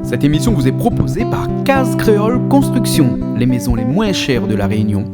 Cette émission vous est proposée par Case Créole Construction, les maisons les moins chères de la Réunion.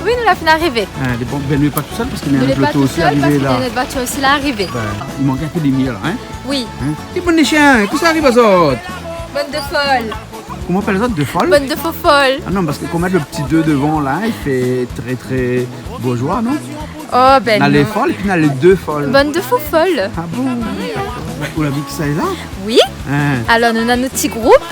Oui, nous l'avons arrivé. Bon, ben, ne pas tout seul parce qu'il y a Nous un l'avons pas plateau tout aussi seul parce arrivé qu'il y là. a notre voiture aussi là arrivée. Ben, il manque un peu des miels, hein? Oui. Les bonnes des chiens, qu'est-ce qui arrive aux autres? Bonne de folle. Comment on appelle les autres? De folle? Bonne de faux folle. Ah non, parce que qu'on met le petit 2 devant là, il fait très très bourgeois, non? Oh, ben On a les non. folles et puis on a les 2 folles. Bonne de faux folle. Ah bon? Vous l'avez vu que ça est là? Oui. Hein? Alors, nous avons notre petit groupe.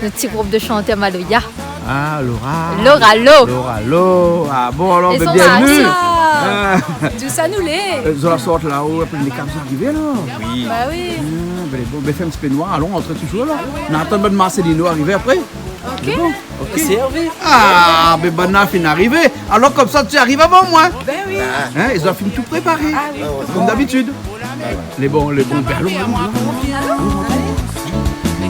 Notre petit groupe de chanteurs Maloya. Ah, Laura. Laura Lo. Laura Lo. Ah bon, alors, Et ben, son bienvenue. mari. Ah. Tout ça nous l'est. Ils ont la sorte là-haut, après les câbles sont arrivés alors. Oui. Bah oui. Ben, bon, ben, fait un petit peu noir, allons, entre toujours là. On attend bonne Marcelino arriver après. Ok. Bon. C'est Hervé. Ah, ben bonne fin arrivée. Alors comme ça, tu arrives avant moi. Ben oui. Hein, ils ont fini tout préparé. Ah oui. Comme d'habitude. Les bons, ben allons.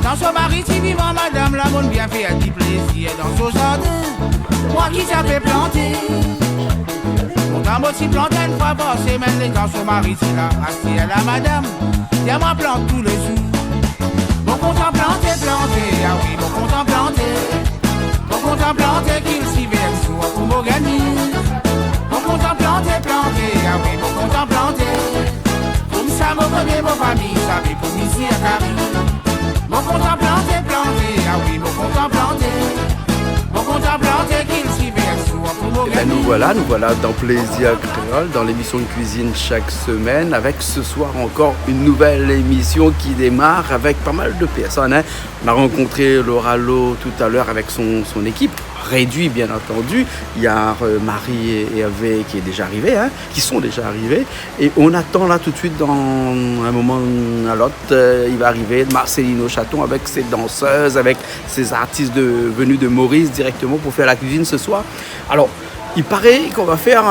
Dans son maritime vivant, madame la bonne bien fait du plaisir dans son jardin. Moi qui savais planter. Mon gamme aussi planté une fois par semaine. Les dans son maritime là, assis à la madame. Tiens, moi plante tous les jours. Mon content planté, ah oui, mon content planté. Mon content planté qu'il s'y verse souvent pour m'organiser. Mon content planté, ah oui, mon content planté. Comme ça, mon premier, mon famille, ça fait pour ici à Paris. Mon content planté, ah oui, mon content planté. Mon content planté qu'il s'y verse souvent pour m'organiser. Nous voilà dans Plaisir Créole, dans l'émission de cuisine chaque semaine, avec ce soir encore une nouvelle émission qui démarre avec pas mal de personnes. Hein. On a rencontré Laura Lo tout à l'heure avec son équipe, réduit bien entendu. Il y a Marie et Hervé qui est déjà arrivé, hein, qui sont déjà arrivés. Et on attend là tout de suite, dans un moment à l'autre, il va arriver Marcelino Chaton avec ses danseuses, avec ses artistes venus de Maurice directement pour faire la cuisine ce soir. Alors, il paraît qu'on va faire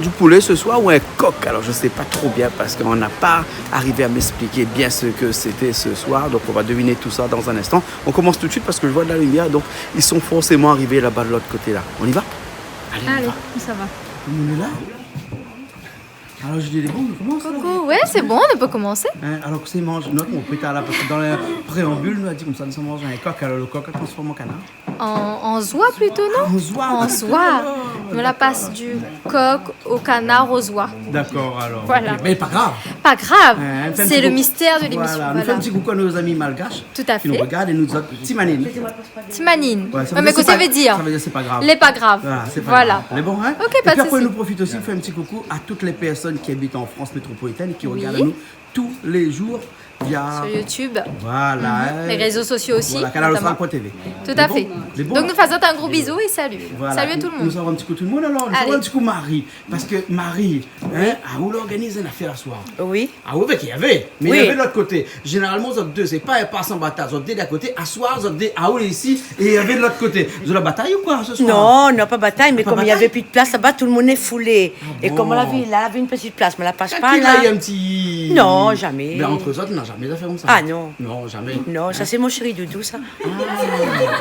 du poulet ce soir ou un coq. Alors, je ne sais pas trop bien parce qu'on n'a pas arrivé à m'expliquer bien ce que c'était ce soir. Donc, on va deviner tout ça dans un instant. On commence tout de suite parce que je vois de la lumière. Donc, ils sont forcément arrivés là-bas de l'autre côté. Là. On y va? Allez, ça va. On est là. Alors, je dis les bons, on commence. Coucou, ouais, c'est bon, on peut commencer. Hein, alors que c'est mange notre mon pétard là parce que dans le préambule nous a dit comme ça nous sommes mangé un coq, alors le coq a transformé en canard. En oie plutôt, non? En oie. On la passe du coq au canard aux oies. D'accord alors. Voilà. Ok. Mais pas grave. Pas grave, Hein, fait un c'est petit le coup- mystère de l'émission. Voilà, nous faisons un petit coucou à nos amis malgaches. Tout à Qui nous fait. regardent et nous disent Timanine. Timanine. Ouais, Mais qu'est-ce que ça veut dire? Ça veut dire c'est pas grave. Les pas grave. Voilà, c'est pas Voilà. grave. Les bons, hein? Ok, et pas puis de après, souci. nous profite aussi de faire un petit coucou à toutes les personnes qui habitent en France métropolitaine et qui Oui. regardent nous tous les jours via. Sur YouTube, Voilà. les réseaux sociaux aussi. Voilà, notamment. canal.tv. Tout à fait. Les bons, Donc nous faisons un gros bisou et salut. voilà. Salut à tout le Nous monde. avons un petit coup tout le monde alors. Nous Allez. avons un petit coup Marie. Parce que Marie, hein, à où l'organise une affaire à soir. Oui. Ah oui, qu'il y avait. Mais Oui. il y avait de l'autre côté. Généralement, vous deux, c'est pas un passe en bataille. Vous deux d'à côté, à soir, vous deux à où ici, et il y avait de l'autre côté. Vous avez la bataille ou quoi ce soir? Non, non, pas bataille, mais Pas comme il n'y bataille? avait plus de place là-bas, tout le monde est foulé. Et bon. comme on l'a vu, là, avait une petite place, mais la passe Quand pas il là. a eu un petit. Non, jamais. Mais entre eux autres, on n'a jamais d'affaire comme ça. Ah non. Non, jamais. Non, ça c'est mon chéri Doudou, ça. Ah,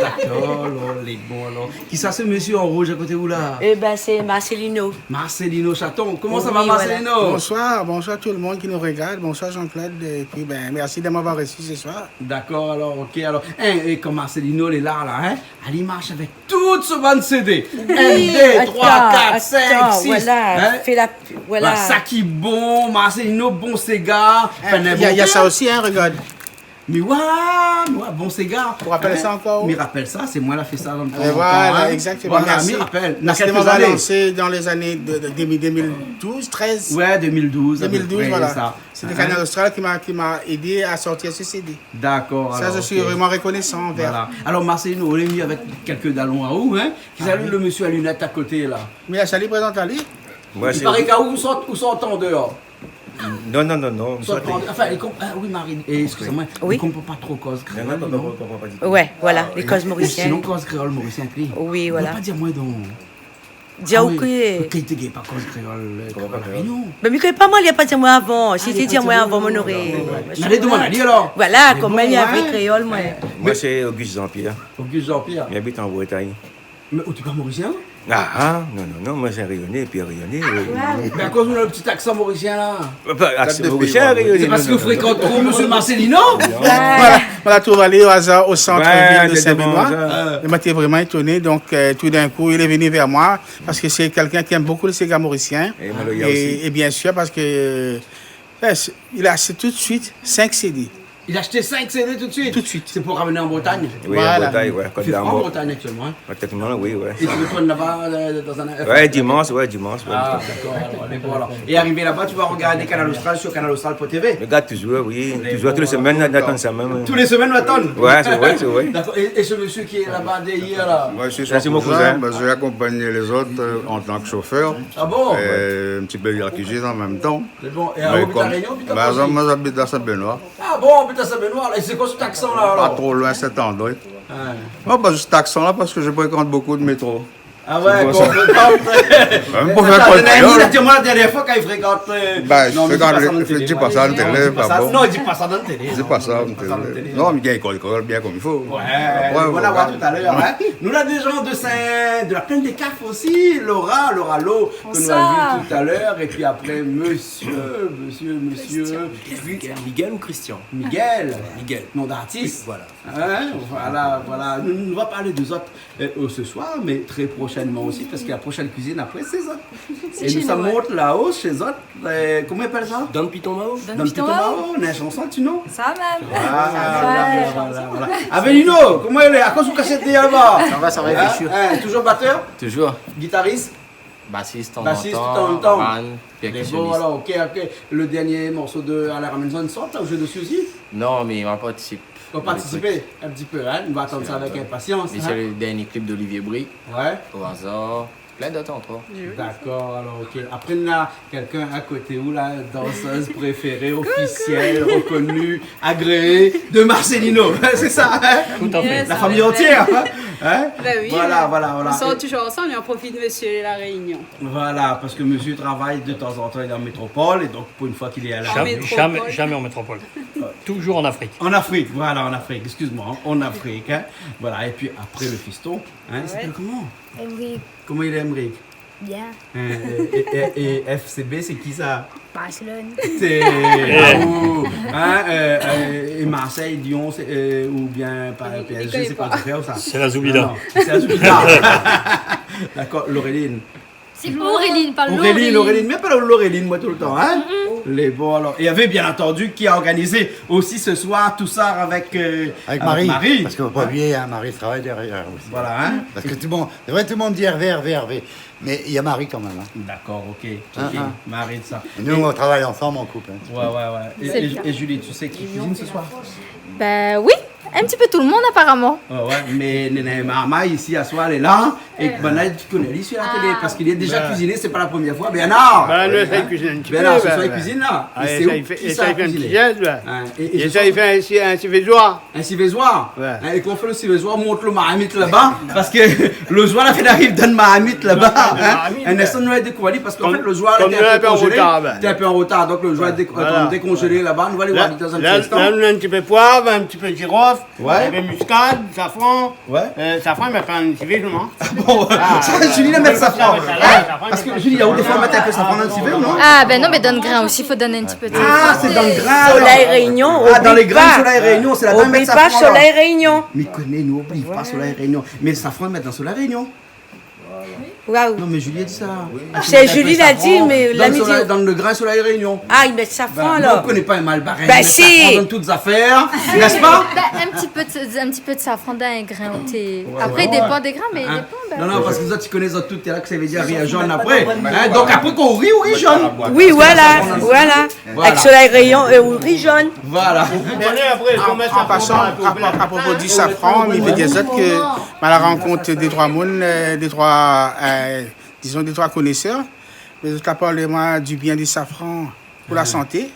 d'accord, alors, les bons alors. Qui ça, ce monsieur en rouge à côté de vous là? Eh ben, c'est Marcelino. Marcelino Chaton. Comment ça Oui, va, voilà. Marcelino? Bonsoir tout le monde qui nous regarde. Bonsoir Jean-Claude. Et puis, merci de m'avoir reçu ce soir. D'accord, alors, ok, alors. Hein, et comme Marcelino, il est là, hein? Elle marche avec toute ce bande CD. 1, 2, 3, 4, 5, 6. Voilà, fais la. Voilà. Ça qui bon, Marcelino, bon Sega. Il y a ça aussi, hein, regarde. Mais ouais, bon Sega. Vous rappelez ça encore? Mais rappelle ça, c'est moi qui a fait ça dans le temps. Voilà, exactement. Voilà, Merci. me rappelle. Dans Merci de quelques m'avoir années. lancé dans les années de 2012, 13. Ouais, 2012. à peu 2012, près, voilà. ça. C'est le Hein? Canal Austral qui m'a aidé à sortir ce CD. D'accord. Ça, alors, je suis ok. vraiment reconnaissant envers. Voilà. Alors Marcelino, on est mis avec quelques dallons à où, hein? Qui salue le monsieur à lunettes à côté là. Mais la Chali présente à lui. Moi, Il c'est... paraît qu'à où sont en dehors. Non, non, non, non. Sont en- Enfin, oui Marie, excusez-moi, Oui. il ne comprend pas trop cause Non, créole. non, non? pas du tout. Ouais, voilà, les causes Sinon mauriciennes. cause créole mauricien cri. Oui, On voilà. peut pas dire moi donc. Dia Ah ou oui. que. Qui te pas cause créole Réunion. Mais je ne pas moi, il n'y a pas dit moi avant. Si tu dis moi avant, mon aurait. Allez demander Ali alors. Voilà, Mais comme bon, il y a hein. vrai créole, moi. Moi, c'est Auguste Jean-Pierre. Auguste Jean-Pierre. J'habite en Bretagne. Mais où tu pas mauricien? Non, non, moi, c'est rayonné, puis rayonné. Mais à cause de le petit accent mauricien là. C'est mauricien, rayonné. C'est parce que vous fréquentez trop monsieur Marcelino? Voilà, tout aller au hasard au centre-ville de c'est Saint-Benoît. bon, ça. Il m'a été vraiment étonné. Donc, tout d'un coup, il est venu vers moi parce que c'est quelqu'un qui aime beaucoup le Sega mauricien. Et Maloya aussi. Et bien sûr, parce que il a acheté tout de suite 5 CD. Il a acheté 5 CD tout de suite? Tout de suite. C'est pour ramener en Bretagne? Oui, Voilà. en Bretagne, ouais. Il Côte fait froid en d'Armor. Bretagne actuellement, hein? Pratiquement, oui, ouais. Et tu retournes là-bas dans un... Ouais, dimanche, ouais, dimanche. Ouais. Ah, d'accord, alors, on est bon, alors. Et arrivé là-bas, tu vas regarder Canal Austral sur canalaustral.tv. Regarde toujours, oui. Toujours, toutes les semaines, d'attendre ça même. Tous les semaines, m'attendre. Ouais, c'est vrai, c'est vrai. D'accord. Et ce monsieur qui est là-bas derrière, là? Moi, je suis Ça, c'est son mon cousin, cousin. ben, je vais accompagner les autres en tant que chauffeur. Ah bon? Un petit peu de la cuisine en même temps. C'est bon. Et Mais à Réunion, comme- puis t'as Par pas exemple, aussi? moi j'habite à Saint-Benoît, Ah bon, putain, ça Benoît, là. Et c'est quoi cet accent, là, pas alors? trop loin cet endroit. Ouais. Oh, ben, cet accent-là parce que je fréquente beaucoup de métro. Ah ouais, C'est bon, complètement. Même pour faire quoi de Il a créole. dit moi la dernière fois quand il fréquente. Ben, non, mais je fréquente ça dans la télé, dis pas ouais. ça en Non, télé, dis pas pas ça- bon. Non, il dit pas ça dans la télé. C'est non, pas ça, il dit pas ça dans la télé. non, mais il y a une école bien comme il faut. Ouais, Après, on va la voir voilà. tout à l'heure. Hein. Nous, là, des gens de la plaine des Cafes aussi. Laura Lo, que nous avons vu tout à l'heure. Et puis après, monsieur. Miguel ou Christian? Miguel. Miguel. Nom d'artiste. Voilà. Hein, voilà. Nous va parler des autres ce soir, mais très prochainement aussi, parce que la prochaine cuisine après, c'est ça. Et nous sommes montés là-haut chez eux. Comment on appelle ça? Don Piton Mao? Dans le Pitomao, on a une chanson, tu know? Ça même. Voilà. Avelino, comment elle est? À cause de cassette là-bas? Ça va, bien sûr. Toujours batteur? Toujours. Guitariste? Bassiste en Bassiste même tout en même temps. Van, Mais bon, percussionniste. alors, ok. Le dernier morceau de Alain Ramenzon sort, là, au jeu dessus aussi? Non, mais il va participer. On va participer un petit peu, hein? On va attendre ça avec impatience. Mais hein. c'est le dernier clip d'Olivier Brie, Ouais. au hasard. Plein d'autres entre autres. D'accord, alors ok. Après, on a quelqu'un à côté où la danseuse préférée, officielle, reconnue, agréée de Marcelino. C'est ça, hein? Tout à fait. La famille entière, hein? Ben oui, Voilà. on sort toujours ensemble et on profite de monsieur la réunion. Voilà, parce que monsieur travaille de temps en temps dans la métropole, et donc pour une fois qu'il est à la... Jamais en métropole. Toujours en Afrique. En Afrique, voilà, en Afrique, excuse-moi, en Afrique, hein? Voilà, et puis après le fiston, hein, il s'appelle comment? Emric, Comment il est, Emric? bien. Et FCB, c'est qui ça? Barcelone. C'est Raoult, hein, et Marseille, Lyon, ou bien par PSG, c'est quoi le faire ou ça? C'est la Zoubida. Non, c'est la Zoubida. D'accord, Laureline. C'est Auréline, parle Auréline, mais pas Laureline, moi tout le temps, hein? Les bons alors. Et il y avait bien entendu qui a organisé aussi ce soir tout ça avec Marie. Parce qu'on ne va pas oublier, hein, Marie travaille derrière aussi. Voilà, hein? Parce que tout le monde, c'est vrai, tout le monde dit Hervé. Mais il y a Marie quand même. Hein. D'accord, ok. Marie de ça. Et nous, on travaille ensemble en couple. Hein. Ouais. Et Julie, tu sais qui cuisine ce soir? Ben oui, un petit peu tout le monde apparemment. Ouais, mais Néné Mama ici à soir, elle est là. Et Bernard, tu connais lui sur la télé parce qu'il est déjà cuisiné, c'est pas la première fois. Bernard! Ben, ça, il cuisine un petit peu. Bernard, ce soir, il cuisine là. Ah, Et et c'est ça, où il fait, qui et ça ça, a il fait un cuisiné? petit geste, là. Hein, Et ça, il fait un civézois. Un civézois. Ouais. Hein, et qu'on fait le civézois, on monte le mahamite là-bas. Parce que le joie, la fait d'arrive dans le mahamite là-bas. Un instant, nous avons découvert parce qu'en fait, le joie comme était un peu en congelé. retard, ben. Était un peu en retard. Donc le joie est Voilà. décongelé là-bas. Nous allons Là, voir dans un là, petit instant. là, on a un petit peu de poivre, un petit peu de girofle, Ouais. un peu de muscade, safran. Ouais. Safran, il va faire un civé, non? Bon, Julie, la mettre sa femme. Parce que Julie, il y a où des fois, mettre un peu sa femme dans le civé ou non? Ah ben non, mais donne grain aussi, il faut donner un petit peu de Ah, c'est dans le grain. Soleil Réunion, Ah, dans les oublie grains pas. Soleil Réunion, c'est la dame Oublie mettre pas safran, là. Soleil Réunion. Mais connais, nous oublie pas Soleil Réunion. Mais le safran, mettre dans Soleil Réunion. Waouh. Non, mais Julie a dit ça. C'est Julie l'a dit, mais la midi. Dans le grain sur la Réunion. Ah, ils mettent safran Ben, là. on ne connaît pas un mal barré. Ben si. Ça prend dans toutes les affaires, n'est-ce pas? Un petit peu de safran dans un grain au thé. Après, il dépend des grains, mais il Hein? dépend. Non, parce que vous autres, tu connais les autres toutes, t'es là que ça veut dire rien jaune après. Hein, donc après qu'on rit, oui, jaune. Oui, voilà. Avec soleil rayon et riz jaune. Voilà. En passant, à propos du safran, il veut dire que à la rencontre des trois mondes, des trois connaisseurs, les autres parlent moi du bien du safran pour la santé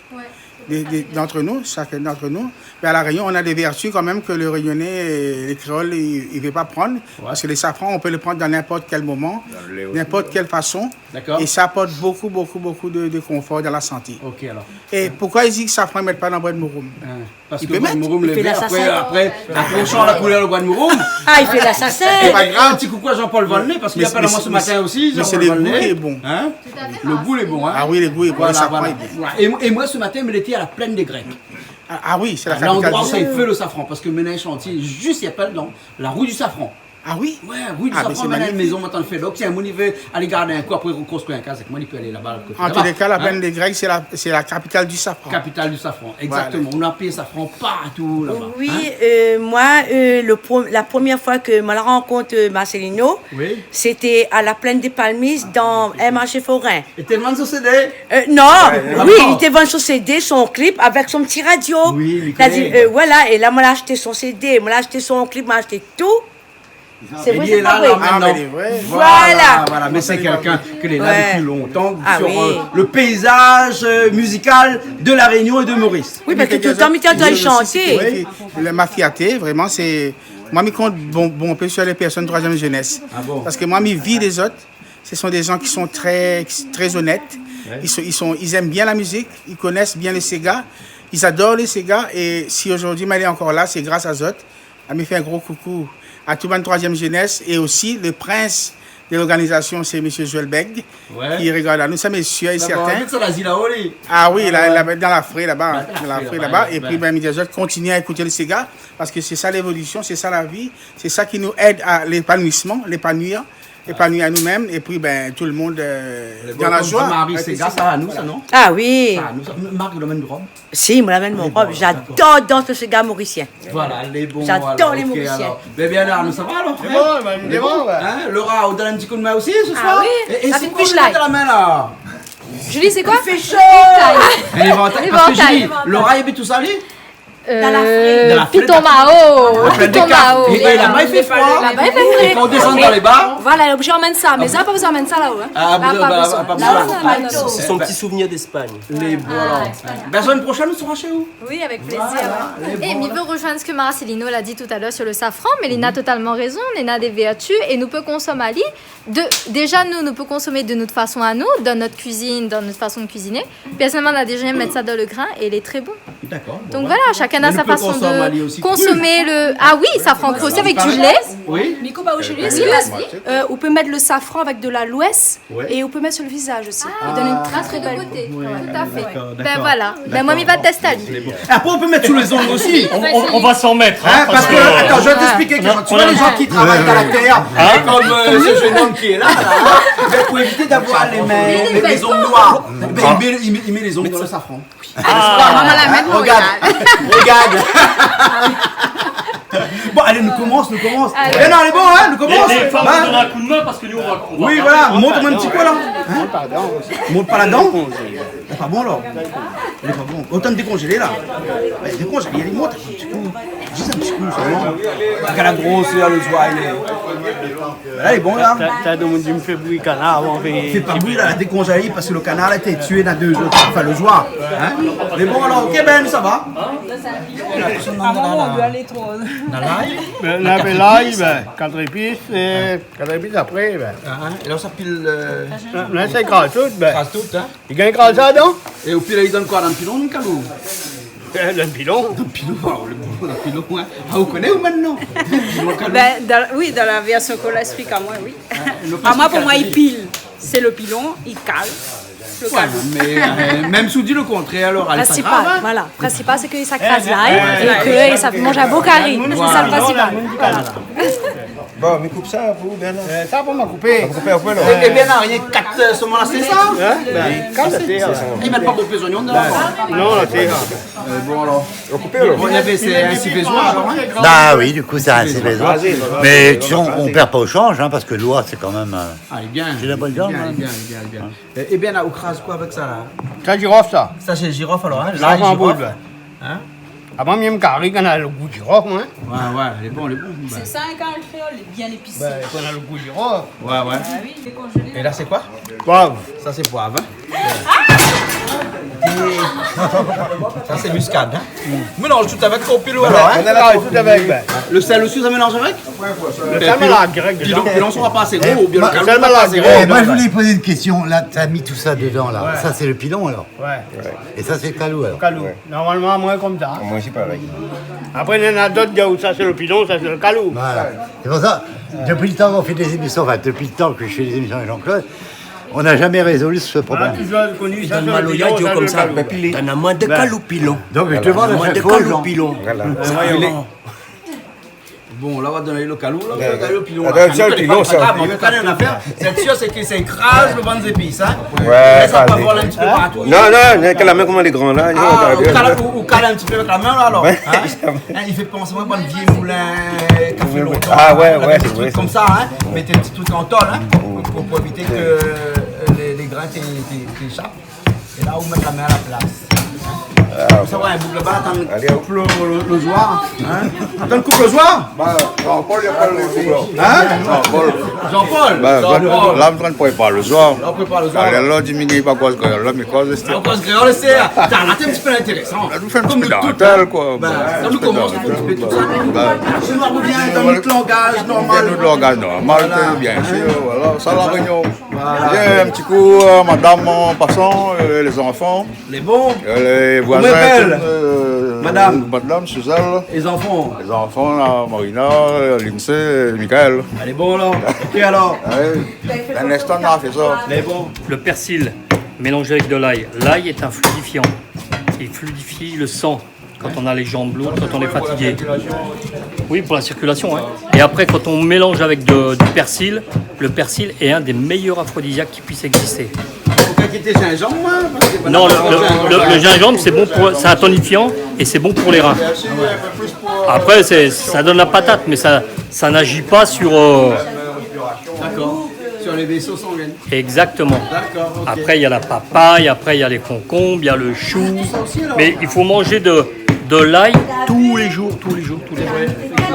d'entre nous, chacun d'entre nous. Mais à la Réunion, on a des vertus quand même que le Réunionnais, les créoles, ils ne veulent pas prendre. Parce que les safrans, on peut les prendre dans n'importe quel moment, n'importe quelle façon. D'accord. Et ça apporte beaucoup de confort dans la santé. Ok, alors. Et pourquoi ils disent que le safran ne mettent pas dans le bois de mouroum? Parce Il que peut le bois de mettre. mouroum, Il fait après, on change la couleur le bois de mouroum. Ah, il fait l'assassin. C'est pas grave, un petit coucou à Jean-Paul Volney, parce qu'il y a pas de moi ce matin aussi. Mais c'est Jean-Paul le goût Volney. qui est bon. Hein? Le goût est bon, hein? Ah oui, le goût est bon, Voilà, le safran voilà. est bon. Voilà. Et moi, ce matin, je l'étais à la plaine des Grecs. Ah oui, c'est la capitale L'endroit où du ça il safran. fait le safran, parce que maintenant, chantier, juste il y a pas de nom, la rue du safran. Ah oui? Ouais, rue du Ah, mais safran, c'est maintenant, une magnifique. maison, maintenant, le fait. Donc, si un monde, il veut aller garder un coup, après reconstruire un cas, c'est que moi, il peut aller là-bas. En tous les cas, la plaine des Grecs, c'est la capitale du safran. Capitale du safran, exactement. On a payé safran partout là-bas. Oui, Hein? moi, la première fois que je rencontre Marcelino, Oui. c'était à la plaine des Palmises dans un marché forain. Et t'es vendu sur CD? Non, oui, d'accord. il était vendu son CD, son clip avec son petit radio. Oui, il Il a dit, connaît. voilà, et là, moi, j'ai acheté son CD, moi, j'ai acheté son clip, moi, j'ai acheté tout. C'est Il vrai, est c'est là, pas là, vrai. maintenant. mais il est vrai. Voilà. Mais c'est quelqu'un qui est là Ouais. depuis longtemps Ah sur oui. le paysage musical de la Réunion et de Maurice. Oui, parce que tout le temps, il entend chanter. Oui, le mafiaté, vraiment, c'est. Moi, je compte bon peu sur les personnes de troisième jeunesse. Ah bon? Parce que moi, je vis les autres. Ce sont des gens qui sont très honnêtes. Ouais. Ils aiment bien la musique, ils connaissent bien les Sega, ils adorent les Sega. Et si aujourd'hui, elle est encore là, c'est grâce à Zot. Elle me fait un gros coucou à tout le monde de troisième jeunesse. Et aussi, le prince de l'organisation, c'est M. Joël Beg, Ouais. qui regarde là. Nous sommes sûr et certains. Ça la là-haut, lui. Ah oui, dans la frais là-bas. Dans Dans la la frais frais là-bas, là-bas. Et ouais. puis, ben, Médiazol continue à écouter le Sega parce que c'est ça l'évolution, c'est ça la vie, c'est ça qui nous aide à l'épanouissement, l'épanouir à nous-mêmes et puis ben, tout le monde dans la joie. Marie, c'est grâce à nous, ça, non? Ah oui. Ça, nous, ça. Marc, il emmène du rhum. Si, il me l'amène mon robe. J'adore danser ce gars mauricien. Voilà, les bons. J'adore alors, les ok, Mauriciens. alors. Ben bien là, nous ça va alors? C'est bon, Les c'est bon, ouais. Hein, Laura, on donne un petit coup de main aussi ce Ah soir? oui, Et ça c'est fait quoi je couche-là. mets la main là? Julie, c'est quoi? Il fait chaud. Elle est ventaille. Parce que Julie, Laura, il habite tout ça, lui? Dans la fraie. Dans la fraie, Pitomao. La plaine des Carpes. Et là-bas, il fait froid. Là-bas, il fait frais. Et quand on descend dans les bars, Voilà, l'objet emmène ça, mais ça, pas besoin d'emmener ça là-haut. Hein. Ah, Là, bah, pas besoin. pas Là, besoin. ça, non, non. C'est son petit souvenir d'Espagne. les voilà. La semaine prochaine, nous serons chez vous. Oui, avec plaisir. Voilà, les Et il veut rejoindre ce que Marcelino l'a dit tout à l'heure sur le safran, mais il a totalement raison, il a des vertus et nous peut consommer à lui. Déjà, nous peut consommer de notre façon à nous, dans notre cuisine, dans notre façon de cuisiner. Personnellement, on a déjà mettre ça dans le grain et il est très bon. D'accord. bon, Donc ouais. voilà, chacun a Mais sa nous peut façon consommer à lui aussi de consommer le... Ah oui, safran cru aussi avec du lait. Oui. Nico, bah, aujourd'hui, Oui, vas-y. on peut mettre le safran avec de l'aloès Ouais. et on peut mettre sur le visage aussi. Ah, Il donne une très très de belle beauté, Ouais, tout à fait. d'accord, Ben d'accord. voilà, ben moi, il va tester à lui. Après, on peut mettre sous les ongles aussi. On va s'en mettre. Hein, parce que, attends, je vais t'expliquer quelque chose. Tu vois les gens qui travaillent à la terre, comme ce jeune homme qui est là, ben, pour éviter d'avoir les ongles noirs, ben, il met les ongles dans le safran. Maman la mettre, Regarde, regarde. Bon, allez, nous commence. Eh non, allez, bon, hein, nous commence. Les femmes Hein. nous donnent un coup de main parce que nous, on va. Oui, voilà, montre-moi un petit peu là. Montre pas la dent. C'est pas bon alors. Il est pas bon. Autant de décongeler là. Ouais, décongèle, il y a les montres. Un petit coup. Juste un petit coup seulement. Regarde la grosse, là, le soir, il est. Là, il est bon là. T'as demandé de me faire bruit canard avant. Fais pas bruit là, la décongelée parce que le canard a été tué dans 2 jours. Enfin, le soir. Hein? Il est bon alors, ok, ben ça va. on veut aller trop. Dans l'ail. La bélaille, 4 épices et 4 épices après. Et là, ça pile. Là, c'est grave tout. Grâce tout, hein. Il gagne grâce ça, non? Et au pire, il donne quoi dans le pilon, Nicalou? Le pilon. Dans le pilon, alors, le pilon, dans le pilon, hein. Ah, vous connaissez ou maintenant? Oui, dans la version qu'on l'explique à moi, oui. Le À moi, pour moi, principe, il pile. C'est le pilon, il cale. Le Ouais, calme. mais même si vous dites le contraire, alors, elle est pas Principal, grave, hein. voilà. Principal, c'est que ça crase l'ail et que ça mange un beau carré. C'est ça le principal. Voilà. Bon, mais coupe ça pour vous, Bernard. Ça pour m'a coupé. Couper un peu, là. Et Bernard, il y a 4 saumons là, c'est ça? Ils mettent pas beaucoup de oignons dedans? Non, là, c'est ça. Bon, alors. Couper, là. On avait c'est ainsi besoin, alors. Ah oui, du coup, c'est assez besoin. Mais tu sais, on perd pas au change, hein, parce que l'oie, c'est quand même... Ah, il est bien. J'ai la bonne viande. Il est bien. Et Bernard, on crase quoi avec ça, là? Ça, girofle, ça. Ça, c'est le girofle, alors, hein? Ça, L'ail, en boule, girofle. ben. Hein? Avant, même carré, qu'on a le goût de girofle, hein. Ouais, il est bon. C'est ça, quand le créole est bien épicé. Ben, qu'on a le goût de girofle. Ouais. Ah oui, il est congelé. Et là, c'est quoi? Poivre. Ça, c'est poivre. Hein? Ça, c'est muscade. Hein? Mélange tout avec copilo, alors. Hein? On a là, tout avec, ben. Le sel aussi, ça mélange avec? Le sel malade, direct Puis dedans. l'on sera pas assez gros, ou bien le calme sel pas malade, assez direct. gros. Moi, je voulais poser une question. Là, tu as mis tout ça dedans, là. Ouais. Ça, c'est le pilon, alors. Ouais. Et ça, c'est le calou, alors. Calou. Normalement, moins comme ça. Moi aussi, pareil. Après, il y en a d'autres où ça, c'est le pilon, ça, c'est le calou. Voilà. C'est pour ça, depuis le temps qu'on fait des émissions, enfin, depuis le temps que je fais des émissions avec Jean-Claude, on n'a jamais résolu ce problème. Tu as connu ça, Dans c'est le le maloya, pilon, Dieu ça, comme c'est ça. le calou. T'en as moins de calou pilon. Donc, je demande à Moins de chaque fois aux calou gens. pilon. Voilà. Bon, là, on va donner le calou, là, le calou, pilon. Attends, ça, le pilon, ça. En tout cas, il y a une affaire. C'est sûr, c'est que ça écrase le banc d'épices, hein. Ouais, Ça va vas-y. voler un petit peu partout. Non, il y a la main comme les grands, là. Ah, ou cale un petit peu avec la main, là, alors. Ouais. Hein, il fait penser moi à un vieux moulin café longtemps. Ah, ouais, avec ouais, des c'est petits vrai, trucs comme ça, hein. Mettez un petit truc en tôle, hein, pour éviter que les grains t'échappent. Et là, vous mettez la main à la place. Vous savez, un boucle là-bas, attends, coupe le soir. Hein? Attends, coupe le soir. Jean-Paul, il n'y a pas le couple. Hein? Jean-Paul. Jean-Paul. Là, on ne prépare le soir. On prépare le soir. Là, diminue pas quoi, là, mais quoi, c'est On cause créole, c'est là, t'as un petit peu intéressant. nous fait un petit Comme peu nous toutes, dentelle, quoi. Quand nous commençons, on fait un petit peu tout ça. C'est noir ou bien dans notre langage normal. Nous, l'organe normal, bien sûr, voilà. Ça, la réunion. Bien, un petit coup, madame en passant, les enfants. Les bons. Les voisins. Madame. Madame, Suzelle. Les enfants. Les enfants, là, Marina, Lindsay, Michael. Elle est bon là. Ok alors. Un instant, on a fait ça. Les bons. Le persil mélangé avec de l'ail. L'ail est un fluidifiant. Il fluidifie le sang quand on a les jambes lourdes, quand on est fatigué. Oui, pour la circulation. Hein. Et après, quand on mélange avec du persil, le persil est un des meilleurs aphrodisiaques qui puisse exister. Faut quitter gingembre, hein. Non, le gingembre, c'est bon pour, c'est un tonifiant et c'est bon pour les reins. Après, ça donne la patate, mais ça n'agit pas sur... D'accord. Sur les vaisseaux sanguins. Exactement. D'accord. Ok. Après, il y a la papaye, après, il y a les concombres, il y a le chou. Mais il faut manger de l'ail tous les jours.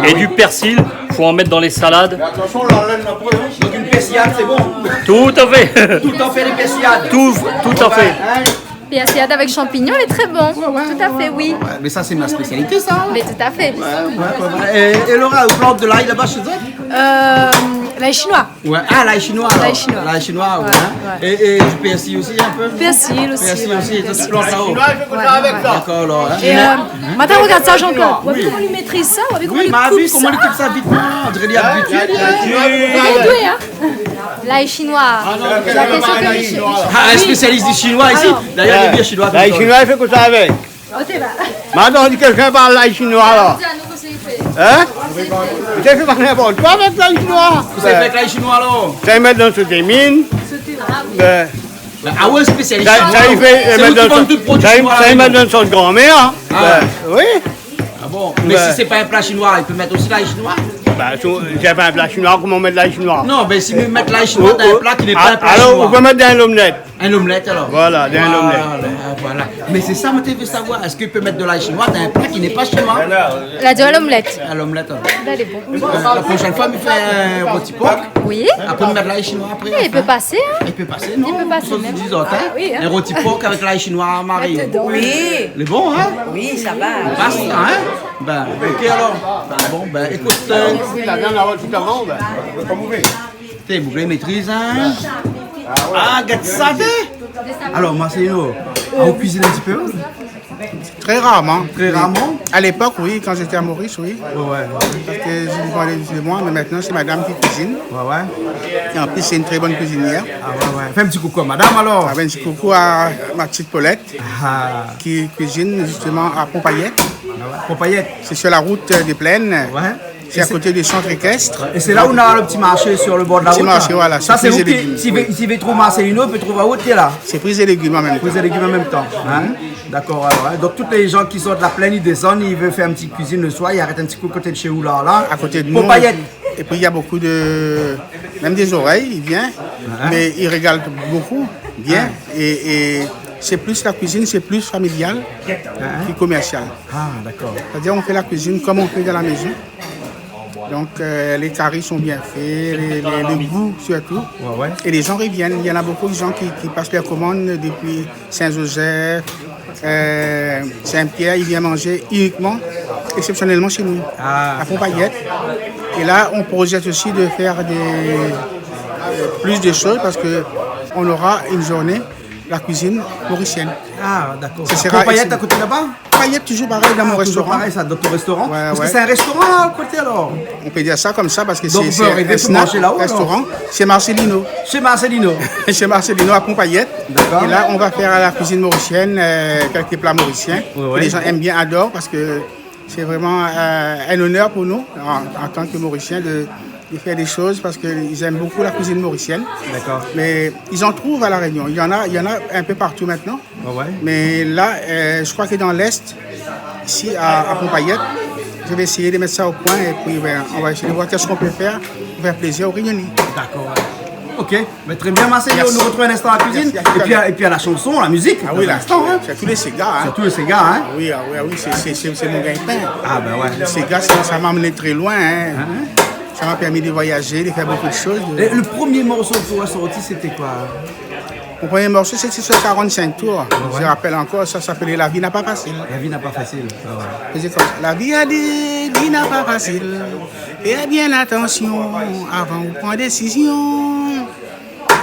Et du persil, il faut en mettre dans les salades. Attention, l'enlève la poêle. Donc une persillade, c'est bon. Tout à fait. Tout le temps fait des persillades. Tout à fait. Persillade avec champignons est très bon. Tout à fait, oui. Ouais, mais ça, c'est ma spécialité, ça. Mais tout à fait. Et Laura, vous plantez de l'ail là-bas chez eux? L'ail chinois. Ouais. Ah, l'ail chinois. alors. L'ail chinois. L'ail chinois, ouais. Ouais. Et du persil aussi, un peu? Persil aussi. Persil ouais. aussi, ça se plante là-haut. avec ça. D'accord, alors. Hein. Et maintenant, regarde ça, Jean-Claude. Vous avez vu comment il maîtrise ça? Vous avez vu comment Oui, il ma coupe vie, ça? comment il coupe ça vite? On dirait qu'il y a l'habitude. Il est doué, hein? L'ail chinois. J'ai l'impression que les Ah, un spécialiste du chinois ici. D'ailleurs, il est bien chinois. L'ail chinois, il fait que ça avec. Maintenant, on dit quelqu'un parle l'ail chinois, alors. Hein? Tu sais, c'est pas n'importe quoi avec l'ail chinois. Vous savez faire l'ail chinois, alors? Ça, ils mettent dans ce mines. Ah ouais, spécialiste. Ça, il fait, C'est vous qui vendez tout le produit chinois. ça, ils mettent dans son grand-mère. Ah. Oui. Ah bon? Mais si c'est pas un plat chinois, il peut mettre aussi l'ail chinois? Bah, j'ai pas un plat chinois, comment on met de l'ail chinois? Non, mais si vous mettez l'ail chinois dans un plat qui n'est pas un plat alors, chinois. on peut mettre dans l'omelette. Un omelette alors? Voilà, dans un omelette. Voilà. Mais c'est ça, moi, tu veux savoir. Est-ce qu'il peut mettre de l'ail chinois dans un plat qui n'est pas chinois? La de l'omelette. À l'omelette. Alors. Elle est bon. La prochaine fois, il fait un rôti porc. Oui. Après, on met de l'ail chinois après. Il peut passer, hein? Il peut passer, non? Il peut passer, Sauf même. des autres, hein? oui, hein. Un rôti porc avec l'ail chinois marié. Oui. Il est bon, hein? Oui, ça va. Passe, hein? Ben, ok alors. Ben, bon, ben, écoute. Oui, la viande avant tout avant, ben. T'es bouclé, maîtrise, hein? Ah, gâte ça, alors, Marcelino, vous cuisinez un petit peu? Très rarement. Très rarement? À l'époque, oui, quand j'étais à Maurice, oui. Ouais. Parce que je parlais de moi, mais maintenant c'est madame qui cuisine. Ouais. Et en plus, c'est une très bonne cuisinière. Ah ouais. Fais un petit coucou à madame alors. Un petit coucou à ma petite Paulette qui cuisine justement à Pompayette. Pompayette. C'est sur la route des Plaines. Ouais. C'est à côté du centre équestre. Et c'est là où on a le petit marché sur le bord de la route. Petit marché, voilà. Ça, c'est vous fruits et légumes. qui, si vous trouvez Marcelino, vous pouvez trouver à où tu es là. C'est fruits et légumes en même temps. Fruits et légumes en même temps. Hein? D'accord, alors. Hein? Donc, tous les gens qui sortent de la plaine, ils descendent, ils veulent faire une petite cuisine le soir, ils arrêtent un petit coup à côté de chez vous là. À côté de nous. Et puis, il y a beaucoup de. Même des oreilles, il vient. Mais il régale beaucoup, bien. Et c'est plus la cuisine, c'est plus familial que commercial. Ah, d'accord. C'est-à-dire, on fait la cuisine comme on fait dans la maison. Donc, les caries sont bien faits, le goût surtout. Et les gens reviennent. Il y en a beaucoup de gens qui passent leurs commandes depuis Saint-Joseph, Saint-Pierre. Ils viennent manger uniquement, exceptionnellement chez nous, à Pompayette. Et là, on projette aussi de faire plus de choses parce qu'on aura une journée la cuisine mauricienne. Ah, d'accord. Pompayette à côté là-bas? Pompayette, toujours pareil dans mon restaurant. Pareil, ça, dans ton restaurant? Ouais, parce que c'est un restaurant à côté alors? On peut dire ça comme ça parce que donc c'est un snack restaurant. C'est Marcelino. Chez Marcelino? Chez Marcelino à Pompayette. D'accord. Et là, on va faire à la cuisine mauricienne quelques plats mauriciens que les gens aiment bien, adorent parce que c'est vraiment un honneur pour nous en tant que Mauriciens de faire des choses parce qu'ils aiment beaucoup la cuisine mauricienne. D'accord. Mais ils en trouvent à La Réunion. Il y en a un peu partout maintenant. Mais là, je crois que dans l'Est, ici à Pompayette, je vais essayer de mettre ça au point et puis on va essayer de voir qu'est-ce qu'on peut faire pour faire plaisir aux Réunionnais. D'accord. Ok, mais très bien Marcelino, on nous retrouve un instant à la cuisine. Et puis à la chanson, la musique. Ah oui, l'instant. Hein. C'est tous les Ségas. Hein. C'est tous les Ségas. Hein. Oui, c'est mon gagne-pain. Ah ben ouais. Les Ségas, ça m'a amené très loin. Hein. Ça m'a permis de voyager, de faire beaucoup de choses. Et le premier morceau que tu as sorti, c'était quoi? Mon premier morceau, c'était sur 45 tours. Je rappelle encore, ça s'appelait La vie n'a pas facile. La vie n'a pas facile. C'est comme ça. La vie a dit, vie n'a pas facile. Fais bien attention avant de prendre décision.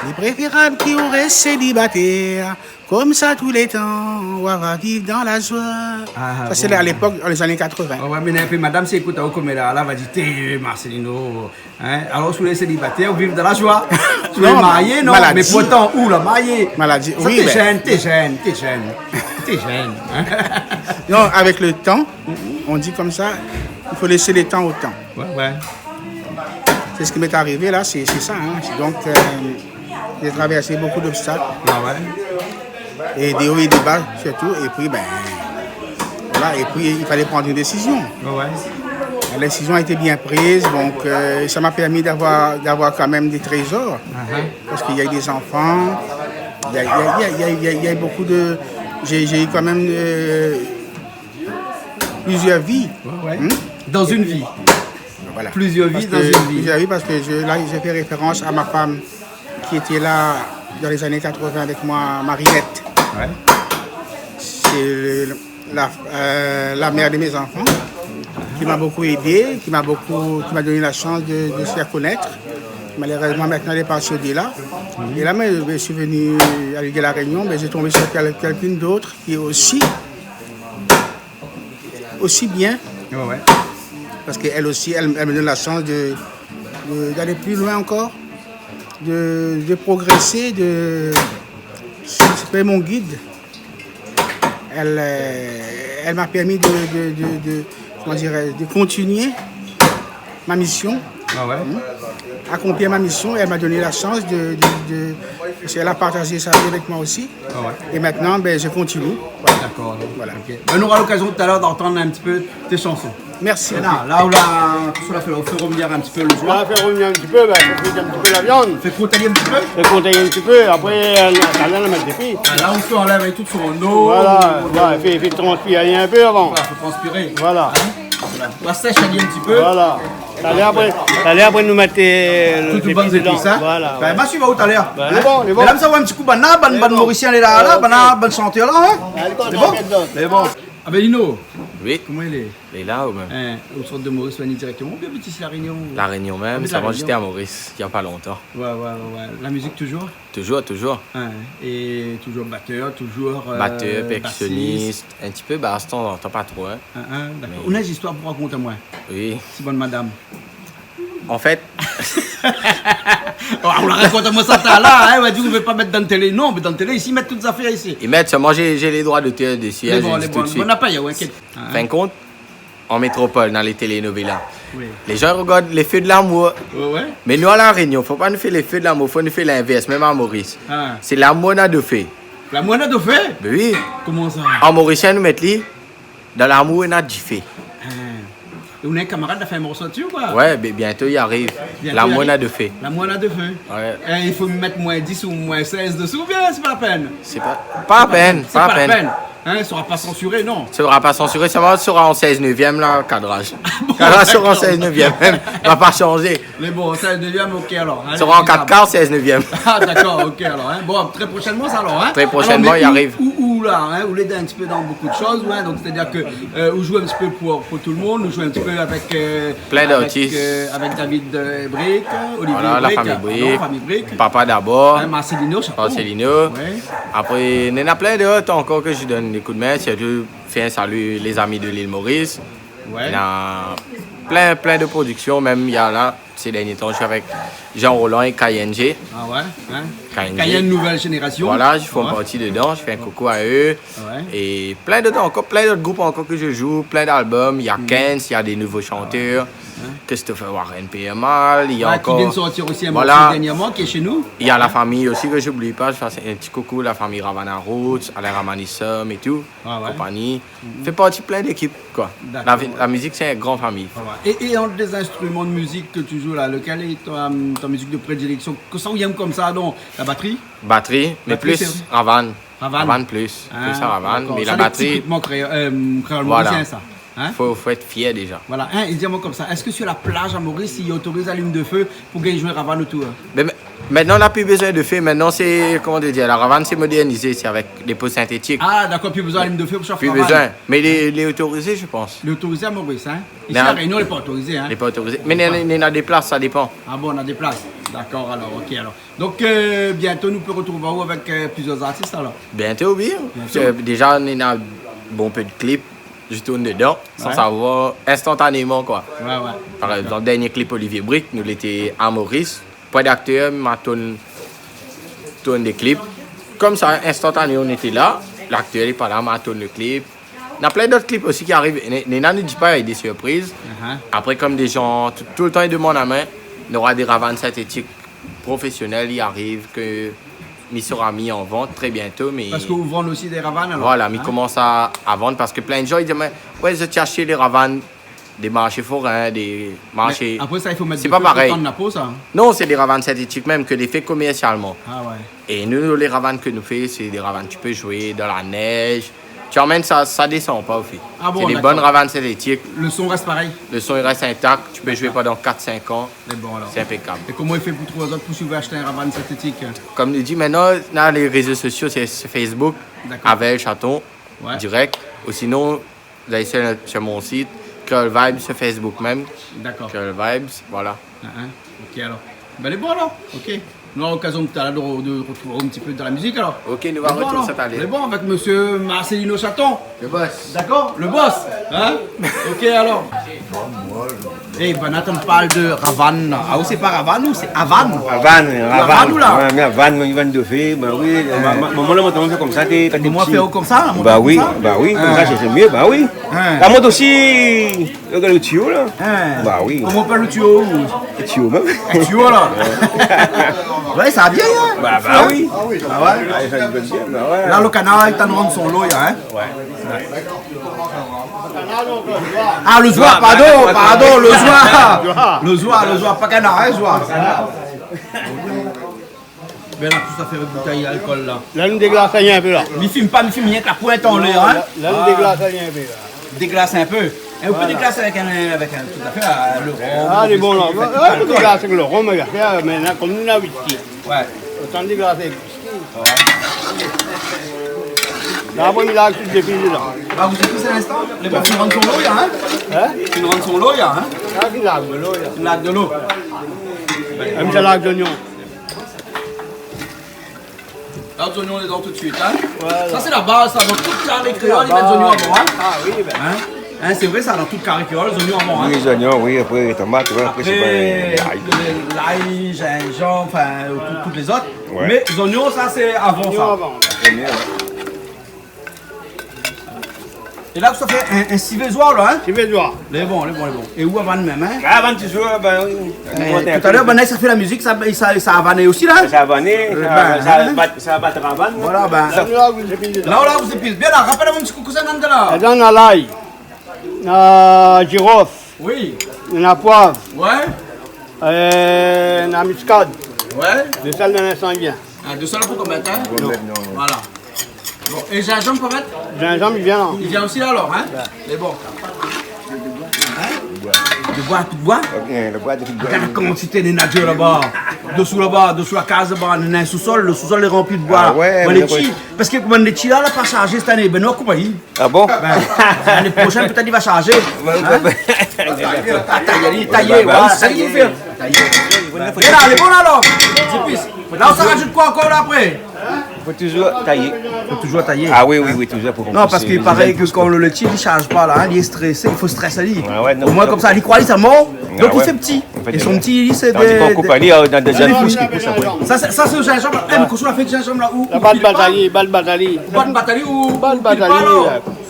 Il est préférable qu'il reste célibataire. Comme ça tous les temps, on va vivre dans la joie. Ça, c'est à l'époque, dans les années 80. Ouais, mais puis madame, c'est écoute, comme elle va dire, t'es Marcelino. Hein? Alors, sous les célibataires, vous vivez dans la joie. Tu es marié, non? Maladie. Mais pourtant, où la marié? Maladie, ça, oui. T'es jeune. Hein? Non, avec le temps, on dit comme ça, il faut laisser le temps au temps. Ouais. C'est ce qui m'est arrivé là, c'est ça. Hein? Donc, j'ai traversé beaucoup d'obstacles. Et des hauts et des bas surtout. Et puis, voilà, et puis il fallait prendre une décision. La décision a été bien prise, donc ça m'a permis d'avoir quand même des trésors. Parce qu'il y a eu des enfants, il y a eu beaucoup de... J'ai eu quand même plusieurs vies. Dans une vie. Voilà. Plusieurs vies dans une vie. Plusieurs vies parce que là, j'ai fait référence à ma femme qui était là dans les années 80 avec moi, Marinette. C'est la mère de mes enfants qui m'a beaucoup aidé, qui m'a donné la chance de se faire connaître. Malheureusement, maintenant, elle est partie au-delà. Et là, je suis venu à l'île de la Réunion, mais j'ai tombé sur quelqu'une d'autre qui est aussi bien. Parce qu'elle aussi, elle me donne la chance d'aller plus loin encore, de progresser, c'est mon guide. Elle m'a permis de continuer ma mission, accomplir ma mission. Elle m'a donné la chance elle a partagé sa vie avec moi aussi. Et maintenant, je continue. D'accord. Voilà. On aura l'occasion tout à l'heure d'entendre un petit peu tes chansons. Merci. Là où on fait revenir un petit peu le joie. Là, fait revenir un petit peu, fait un petit peu la viande. Fait croûter un petit peu. Fait croûter un petit peu, après, la mettre des filles. Là, on peut enlever tout sur un eau. Voilà, fait transpirer un peu avant. Il faut transpirer. Voilà. On va sécher un petit peu. Voilà. T'allais après nous mettre toutes les bonnes épices, hein. Voilà. Ma suite va où t'as l'air. Les bons. Mesdames, ça va un petit coup, ban Mauricien est là, ban chanteur là, hein. C'est bon. Ah ben Lino. Oui. Comment il est? Il est là ou même? Au centre de Maurice, on est directement. Bien petit ici La Réunion. La Réunion même, ça va j'étais à Maurice, il n'y a pas longtemps. Ouais. La musique toujours? Toujours. Et toujours batteur, toujours... batteur, percussionniste, un petit peu basse, on n'entend pas trop. Hein. D'accord. On a des histoires pour raconter à moi. Oui. Si bonne madame. En fait... on la raconte à moi ça là, hein, on va dire on ne veut pas mettre dans la télé. Non, mais dans la télé, ici, ils mettent toutes les affaires ici. Ils mettent seulement, j'ai les droits de terre dessus. Les bons, on n'a pas, inquiète. Fin compte, en métropole, dans les telenovelas. Oui. Les gens regardent les feux de l'amour. Ouais. Mais nous, à La Réunion, il ne faut pas nous faire les feux de l'amour, il faut nous faire l'inverse, même à Maurice. Ah. C'est l'amour on a de fait. La moine de fait? Ben oui. Comment ça? En Mauricien, nous mettons dans l'amour on a du fait. Vous avez un camarade qui a fait un morceau dessus ou quoi? Ouais, ben bientôt il arrive. Bientôt, La il moine a arrive. de fait. La moine de feu. Ouais. Il faut mettre moins 10 ou moins 16 dessous, ou bien c'est pas la peine? C'est pas à peine. C'est pas la peine. Hein, il ne sera pas censuré, non? Ça ne sera pas censuré, ça sera en 16 neuvième, là, cadrage. Cadrage sera en 16 neuvième, même. Ça va pas changer. Mais bon, 16 neuvième, ok alors. Ça sera en 4 quarts, 16 neuvième. Ah d'accord, ok alors. Hein. Bon, très prochainement ça alors. Hein. Très prochainement, alors, il arrive. Où là, hein, où l'aide un petit peu dans beaucoup de choses, ouais, donc c'est-à-dire que vous jouez un petit peu pour tout le monde, vous jouez un petit peu avec plein d'artistes. Avec David Brick, Olivier voilà, Brick, la famille famille Brick. Papa d'abord. Hein, Marcelino, chapeau. Marcelino. Ouais. Après, il y en a plein d'autres encore que je donne des coups de main. Je fais un salut les amis de l'île Maurice. Ouais. Il y a plein de productions, même il y a là, ces derniers temps, je suis avec Jean Roland et KNG. Ah ouais, hein? KNG. Cayenne Nouvelle Génération. Voilà, je fais ouais. partie dedans, je fais un coucou à eux. Ouais. Et plein d'autres groupes encore que je joue, plein d'albums. Il y a Kens, il y a des nouveaux chanteurs. Christopher Warren PML, il y a encore... Qui vient de sortir aussi un morceau voilà. dernièrement, qui est chez nous. Il y a la famille aussi que j'oublie pas, je fais un petit coucou, la famille Ravana Roots, Alain Ramanissum et tout, compagnie. Fait partie plein d'équipes, quoi. La musique, c'est une grande famille. Et entre les instruments de musique que tu joues là, lequel est ta musique de prédilection? Que ça, on aime comme ça, non? La batterie? Batterie, mais Batterie, plus Ravan. Ravan Plus à Ravan, mais ça la batterie... typiquement créole voilà. mauricien, ça. Hein? Faut être fier déjà. Voilà, hein, et dis-moi comme ça, est-ce que sur la plage à Maurice, il autorise la lune de feu pour gagner jouer Ravan autour? Mais maintenant, on n'a plus besoin de feu. Maintenant, c'est, comment dire, la Ravan, c'est modernisé. C'est avec des pots synthétiques. Ah, d'accord, plus besoin de la lune de feu pour chauffer Plus besoin. Mais il est autorisé, je pense. Il est autorisé à Maurice, hein? Ici, à Réunion, il n'est pas autorisé, hein? Il n'est pas autorisé. Mais il y a des places, ça dépend. Ah bon, on a des places. D'accord, alors, ok, alors. Donc, bientôt, nous pourrons retrouver où avec plusieurs artistes, alors? Bientôt, oui. Déjà, on a un bon peu de clips. Je tourne dedans, sans savoir, instantanément, quoi. Ouais. Par exemple, dans le dernier clip Olivier Brick, nous l'étions à Maurice. Pas d'acteur, m'a tourné des clips. Comme ça, instantanément, on était là. L'acteur n'est pas là, m'a tourné le clip. Il y a plein d'autres clips aussi qui arrivent. Néna ne dit pas, il y a des surprises. Après, comme des gens, tout le temps, ils demandent à main, il y aura des ravanes synthétiques professionnels, il arrive que... Il sera mis en vente très bientôt. Mais... Parce que vous vendez aussi des ravanes alors? Voilà, mais il commence à vendre parce que plein de gens ils disent mais ouais, je acheté les ravanes des marchés forains, des marchés. Mais après ça, il faut mettre c'est pas pareil. De la peau, ça? Non, c'est des ravanes synthétiques même que les faits commercialement. Ah ouais. Et nous, les ravanes que nous faisons, c'est des ravanes tu peux jouer dans la neige. Tu emmènes ça descend pas au fait. Ah bon, c'est des bonnes ravanes synthétiques. Le son reste pareil? Le son il reste intact, tu peux jouer pendant 4-5 ans. C'est impeccable. Et comment il fait pour trouver les autres pour si vous voulez acheter un ravane synthétique? Comme nous dit maintenant, dans les réseaux sociaux, c'est Facebook, avec Chaton, direct. Ou sinon, vous allez sur mon site, Creole Vibes, sur Facebook même. D'accord. Creole Vibes, voilà. Ok alors. Ben les bons alors, ok. Nous avons l'occasion tout à l'heure de retrouver un petit peu de la musique alors. Ok, nous allons retourner cette année. Les bons avec monsieur Marcelino Chaton. Le boss. D'accord, le boss. Hein? Ok alors. Eh ben Nathan parle de Ravan. Ah, c'est pas Ravan ou c'est Avan? Ravan ou là? Mais Avan, il vend de fait, bah oui. Maman là, on fait comme ça, t'es petit. Moi, fais comme ça? Bah oui, comme ça, c'est mieux, bah oui. La moto aussi, regarde le tuyau là. Bah oui. Comment on appelle le tuyau? Le tuyau même. Le tuyau là. Ouais, ça a bien, hein? Bah oui. Ah ouais? Bah ouais. Là, le canard, il t'en rend son lot, hein? Ouais. Ah, le zoir, pardon, le zoir. Le zoir, pas canard, hein, zoir. Ben là, tout ça fait une bouteille d'alcool là. Là, nous déglace un peu là. Il filme pas, rien que la pointe en l'air, hein? Là, nous déglace un peu là. Déglace un peu. Et on peut déglacer avec un tout à fait le rhum. Ah, les bons là. On peut déglacer avec le rhum, mais là, comme nous, on a whisky. Ouais. Autant déglacer avec whisky. Là, on a là, tout depuis là. Ah, vous êtes tous à l'instant? Les bons, tu rentres son lot, hein? Tu rentres son lot, hein? Ah, c'est lac de l'eau, c'est lac de l'eau. Même c'est lac d'oignon. Là, les oignons, on les donne tout de suite, hein? Voilà. Ça, c'est la base, ça. Dans toute carré créole, ils mettent des oignons avant, hein? Ah oui, ben. Hein, c'est vrai, ça, dans toute carré créole, les oignons avant, hein? Oui, les oignons, oui, après les tomates, après c'est pas l'ail, gingembre, enfin, toutes les autres. Ouais. Mais les oignons, ça, c'est avant ça. Et là, vous fait un civézois, là, hein? Civézois. Les bons. Et où avant même, hein? Avant toujours, ben oui. Tout à l'heure, ben, ça fait la musique, ça a vanné aussi, là? Ça a vanné, ça a battu en vanne. Voilà, ben. Là, vous épicez. Bien, là, rappelez-moi un petit coucou, ça, là. Il y en a l'ail, la girofle. Oui. Il y en a poivre. Ouais. Il y en a muscade. Ouais. De sel de l'insangien. Ah, de sel pour combien, hein? Non. Voilà. Bon, et gingembre, pour mettre? Gingembre, il vient là. Il vient aussi là, alors, hein? Mais bon. De bois, tout de bois? Le bois de Regarde la quantité de nature là-bas. Dessous la case là-bas, on a un sous-sol, le sous-sol est rempli de bois. Ah ouais, parce que comme les chi là, pas chargé cette année, ben non, comment il? Ah bon? L'année prochaine, peut-être il va charger. Taillé, voilà, ça qu'il faut faire. Et là, les bons là, alors. Là, on s'en rajoute quoi encore là après? Faut toujours tailler. Faut toujours tailler. Ah oui, toujours pour. Non, parce qu'il paraît que quand le laitier ne charge pas là, il est stressé, il faut stresser lui. Ouais, au moins comme ça, il croit qu'il est mort, donc il fait petit. Et son petit, c'est des. On coupe aller dans des années qui poussent après. Ça c'est le gingembre. Eh, mais quand on a fait le gingembre là où? La balle bataille, balle bataille. Balle bataille ou? Balle bataille.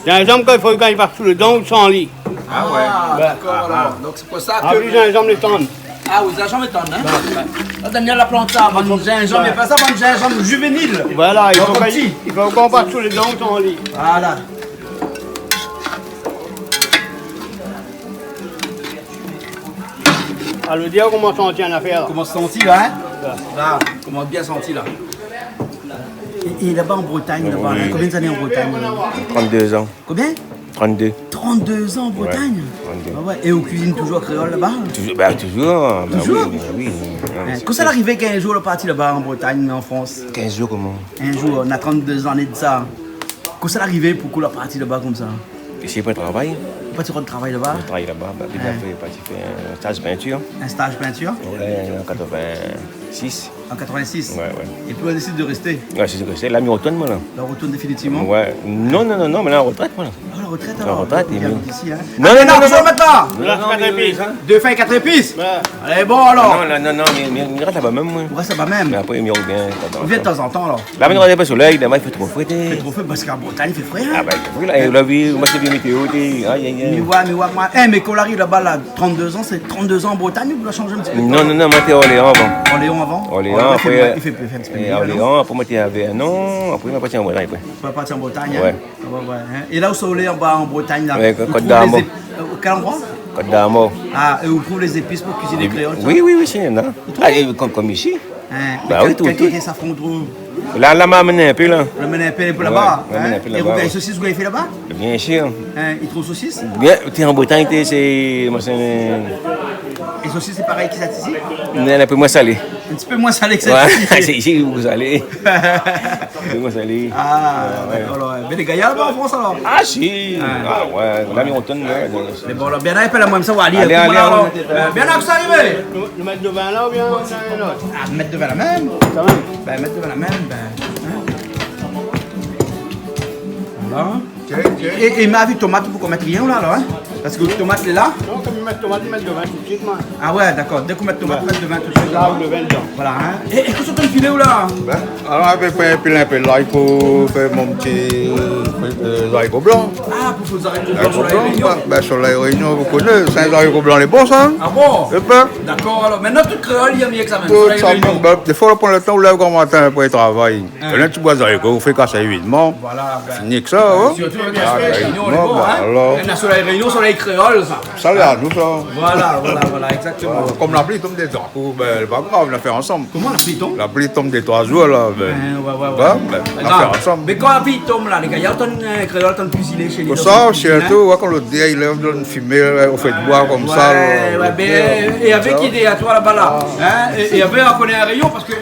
Gingembre, quand il part sous le don, sans lit. Ah ouais, d'accord alors. Donc c'est pour ça que. Ah oui, gingembre les tendre. Ah oui, gingembre est tendre, hein? Là, Daniel a planté ça avant le gingembre, mais pas ça avant le gingembre juvénile. Voilà, il faut qu'on parte sous les dents sans lit. Voilà. Alors, le dire comment sentit en affaire là. Comment se sentit là, hein? Là, comment bien senti là. Et là-bas en Bretagne, là-bas, hein? Combien d'années en Bretagne? 32 ans. Combien? 32. 32 ans en Bretagne? Ouais, 32. Ah ouais. Et on cuisine toujours créole là-bas? Toujours. Toujours? Oui. Quand ça arrivait qu'un jour, on est parti là-bas en Bretagne, en France? 15 jours comment? Un jour, on a 32 années de ça. Quand ça arrivait, pourquoi on est parti là-bas comme ça? C'est pas de travail. Pas de travail là-bas? Je travaille là-bas. J'ai fait un stage peinture. Un stage peinture? Ouais, en 86. En 86? Ouais. Et puis on décide de rester? Ouais, c'est resté. Là, je retourne, moi, là. Là, on retourne définitivement? Ouais. Non, mais là, en retraite, moi, là. Ah, la retraite, alors? En retraite, et ici, hein? Non, maintenant! Non, 4 épices. 2 fins et 4 épices? Allez, bon, alors? Non, mais il reste là-bas même, moi. On reste là-bas même? Mais après, il revient. On vient de temps en temps, alors? Là, on regarde pas le soleil, là-bas, il fait trop frais. Il fait trop frais parce qu'en Bretagne, il fait frais, hein? Ah, bah, il fait frais, là. La vie, moi, c'est bien météo, Mais ouais, moi. Mais quand on arrive là-bas, là, 32 ans, c'est 32 ans en Bretagne ou vous la changer un petit peu? Non, moi, j'étais à Orléans avant. Orléans avant? Orléans, après. Il fait un petit peu mieux. À Orléans, après, moi, j'étais à Vernon, après, je suis parti en Bretagne, après. Tu vas partir en Bretagne, Ouais. Hein? Et là où sont allés en Bretagne, là? Ouais, Côte d'Armor. Quel endroit? Côte d'Armor. Ah, et où trouve les épices pour cuisiner créole? Oui, c'est il y en a. Comme ici. Bah oui, tout. Quel safran trouve? Là, m'a amené un peu, là. Le mener un peu là-bas? Et vous avez les saucisses que vous avez fait là-bas? Bien sûr. Ils trouvent saucisses? Bien, tu es en Bretagne, c'est. Les saucisses, c'est pareil qu'ils ici? Un peu moins salé. Un petit peu moins salé que ça. Ouais, c'est ici vous salez. C'est moins salé. Ah, d'accord. Mais les gaillards là-bas en France alors? Ah, si. Ah, ouais. Là, on retourne. Mais bon, là, bien là, il moi, ça va aller. Allez, bien là, que ça arrive. Le mettre de vin là ou bien un autre? Ah, mettre de vin la même? Quand même. Ben, mettre de vin la même, Voilà. Et ma vie tomate, vous pouvez mettre rien là, alors, hein? Parce que la tomate est là? Non, comme mettre tomate, mettre de vin tout de suite, moi. Ah ouais, d'accord. Dès qu'on met tomate, mettre de vin tout de suite. Là, le vin dedans. Voilà, hein? Et qu'est-ce que tu as filé où là? Alors, avec un peu là, il faut faire mon petit haricots blancs. Ah, pour faire des haricots blancs Haricots sur la Réunion? blancs, sur la Réunion, vous connaissez, c'est un haricots blancs, les bons, ça? Ah bon? Je peux. D'accord, alors. Maintenant, tout créole, il y a mieux que ça même. Tout ça, des fois, on prend le temps, on lève grand matin pour le travail. Et là, tu bois des haricots, vous faites casser huilement. Voilà. Fini que ça, hein? Surtout avec la Réunion, on est bon, hein? Alors. La soleil Réunion, soleil créole, ça. Ça, là, nous, ça. Voilà, exactement. Comme la pluie tombe des trois coups, ben, c'est pas grave, on l'a fait ensemble. Comment la pluie tombe? La pluie tombe des 3 jours, là. Ben, on l'a fait ensemble. Mais quand la pluie tombe, là, les gars, il y a autant de créole, autant de cuisiner chez les Pour ça, surtout, quand le dé, il lève une fumée, on fait de boire comme ça. Et avec idée à toi là-bas, là. Et avec, on connaît un rayon, parce que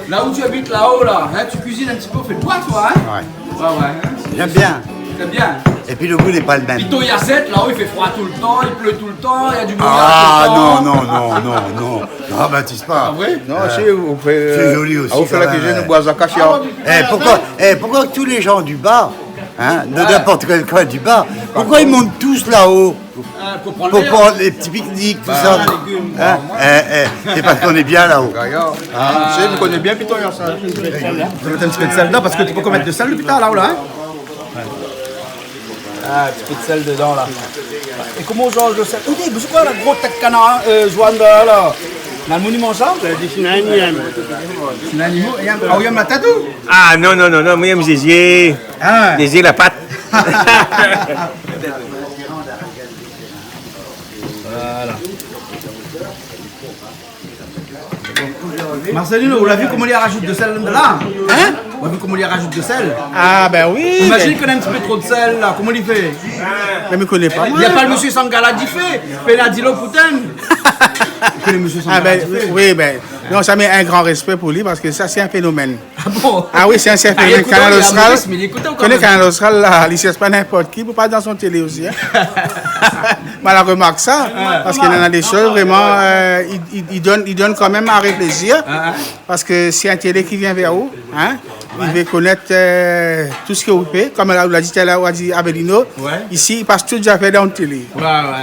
là où tu habites, là-haut, là, tu cuisines un petit peu, on fait de boire, toi, hein? Ouais. J'aime bien. Très bien. Et puis le goût n'est pas le même. Pito Yasset, là-haut, il fait froid tout le temps, il pleut tout le temps, il y a du brouillard Ah tout le temps. non. Non, Baptiste pas. Ah ouais? Non, si, vous faites. C'est joli aussi. On fait la cuisine, on boit à Kachia. Pourquoi tous les gens du bas, de n'importe quel coin du bas, pourquoi ils montent tous là-haut? Pour prendre les petits pique-niques, tout ça. C'est parce qu'on est bien là-haut. Vous connaissez bien Pito Yasset. Je vais mettre un petit peu de sel là, parce que tu peux mettre de sel le putain là-haut, là, hein? Ah, un petit peu de sel dedans là. Et comment on change le sel? C'est quoi la grosse tête canard joie là? Dans le monument ça? C'est un animal. C'est un animal. Ah, il y a ma tatou? Ah non, moi j'aime Zézier. Ah. Zézier la patte. Voilà. Marcelino, vous l'avez vu comment il rajoute de sel là? Hein? Vous avez vu comment il rajoute de sel? Ah ben oui. Imagine qu'on a un petit peu trop de sel là, comment il fait? Je ne me connais pas. Il n'y a pas le monsieur Sangala qui fait. Penadilo Putain. Le monsieur Ah ben oui, ben. Non, ça met un grand respect pour lui parce que ça c'est un phénomène. Ah bon? Ah oui, c'est un phénomène. Canal Austral. Vous connaissez Canal Austral là, il ne cherche pas n'importe qui, pour pas dans son télé aussi. Hein. Mal remarque ça, parce qu'il en a des choses vraiment, il donne quand même à réfléchir, parce que c'est un télé qui vient vers vous, hein, il veut connaître tout ce que vous faites, comme l'a dit tout à l'heure, dit Abelino, ici il passe tout déjà fait dans le télé.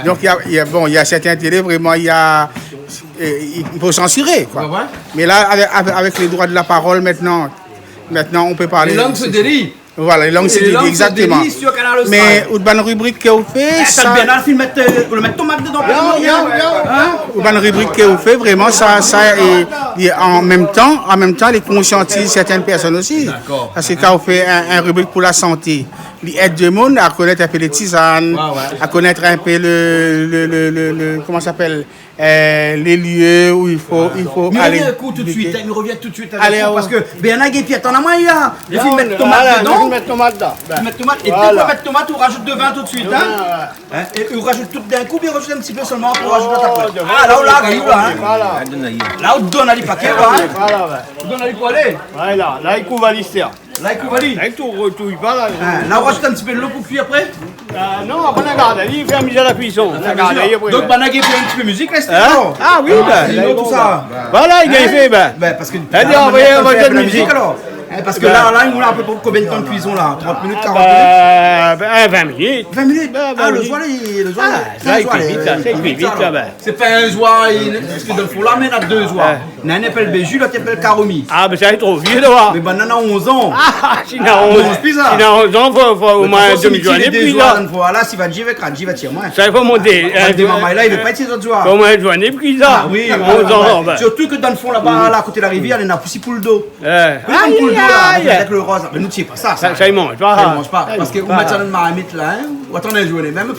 Donc il y a certains télés vraiment, il faut censurer, quoi. Mais là, avec les droits de la parole maintenant on peut parler. Les langues se dérivent. Voilà, les langues se dérivent, exactement. Mais une rubrique que vous faites, ça bien là, le mettre tomate dedans. Une rubrique que vous faites, vraiment, ça et en même temps, les conscientise certaines personnes aussi. Parce que quand vous faites un rubrique pour la santé, il aide le monde à connaître un peu les tisanes, à connaître un peu le comment ça s'appelle, les lieux où il faut aller. Il revient tout de suite. Parce que Bernard et Pierre, t'en as moins, il faut mettre tomate dedans. Mettre tomate dedans. Mettre tomate, et dès qu'on met tomate, on rajoute de vin tout de suite. Et on rajoute tout d'un coup, puis on rajoute un petit peu seulement pour rajouter après. Ah, là, on l'arrive, là. Là, on donne à les paquets, on donne à les poêlés. Voilà, là, il couvre l'histoire. Là, il couvre l'histoire. Là, il tout pas là. Là, on rajoute un petit peu de l'eau pour cuire après. Non, après, on garde. Il fait la mise à la cuisson. Donc, Banagé fait un petit peu de musique, là, c'est ah oui, tout ça. Voilà, il a fait, parce que. on va faire de la musique alors. Parce que là, il nous a un peu pour combien de temps de cuisson là? 30 minutes, 40 minutes? 20 minutes. 20 minutes? Ah, le soir, ça, il fait vite, ça, c'est vite, là. C'est pas un soir, parce que dans le fond, là, on a deux soirs. Il y en a un appelle Béju, l'autre appelle Karomi. Ah, mais ça est trop vieux, là. Mais ben, on a 11 ans. Ah, si on a 11 ans, il faut au moins un demi-journée plus, là. Là, si va dire, j'y vais tirer, moi. Ça, il faut monter. Là, il veut pas être ces autres soirs. Au moins une journée plus, là. Ah oui, 11 ans. Surtout que dans le fond, là-bas, à côté de la rivière, il y en a aussi pour le dos. Avec le rose, mais nous c'est pas ça. Ça il mange pas. Ça il mange pas. Parce que vous mettez dans une marmite là, ou attendez un journée même.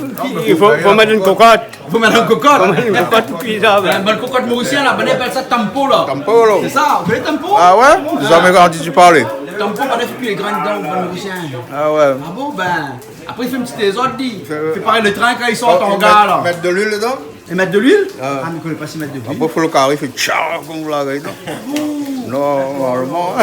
Il faut mettre une cocotte. Il faut mettre une cocotte. Une cocotte cuisine. Une cocotte mauricienne là, on appelle ça tampo là. Tampo là. C'est ça, vous connaissez tampo? Ah ouais? Vous avez entendu parler? Tampo, on a fait plus les grains dedans au mauricien. Ah ouais. Ah bon, ben. Après il fait une petite désordre, dit. Il fait pareil le train quand il sort en gare là. Mettre de l'huile dedans? Et mettre de l'huile? Ah, mais je ne connais pas si mettre de l'huile. Après il faut le carré, il fait tchao comme vous l'avez dit. Non, normalement.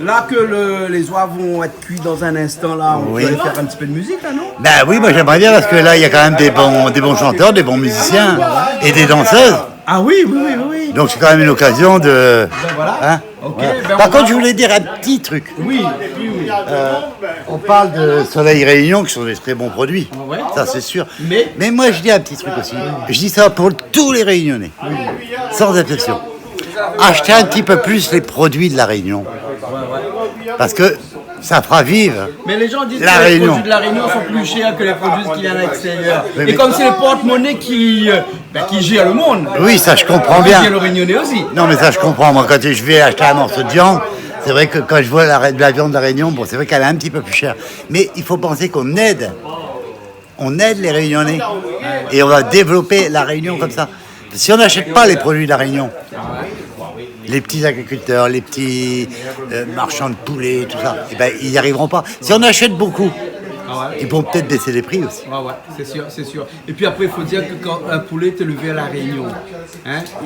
Là que les oies vont être cuits dans un instant, là, on peut aller faire un petit peu de musique, là, non? Ben oui, moi j'aimerais bien parce que là il y a quand même des bons chanteurs, des bons musiciens et des danseuses. Ah oui. Donc c'est quand même une occasion de. Ben voilà. Hein? Okay, Par contre, je voulais dire un petit truc. Oui. On parle de Soleil Réunion qui sont des très bons produits. Ça c'est sûr. Mais moi je dis un petit truc aussi. Je dis ça pour tous les Réunionnais, sans exception. Achetez un petit peu plus les produits de la Réunion. Parce que ça fera vivre. Mais les gens disent la que Réunion. Les produits de la Réunion sont plus chers que les produits qui viennent à l'extérieur. Et comme c'est les porte-monnaie qui gèrent le monde. Oui, ça je comprends bien. Qui gèrent le Réunionnais aussi. Non mais ça je comprends. Moi quand je vais acheter un morceau de viande, c'est vrai que quand je vois de la viande de la Réunion, bon c'est vrai qu'elle est un petit peu plus chère. Mais il faut penser qu'on aide. On aide les Réunionnais. Et on va développer la Réunion comme ça. Si on n'achète pas les produits de la Réunion, les petits agriculteurs, les petits marchands de poulets, tout ça, eh ben, ils n'y arriveront pas. Si on achète beaucoup, ils vont peut-être baisser les prix aussi. C'est sûr. Et puis après, il faut dire que quand un poulet est élevé à la Réunion,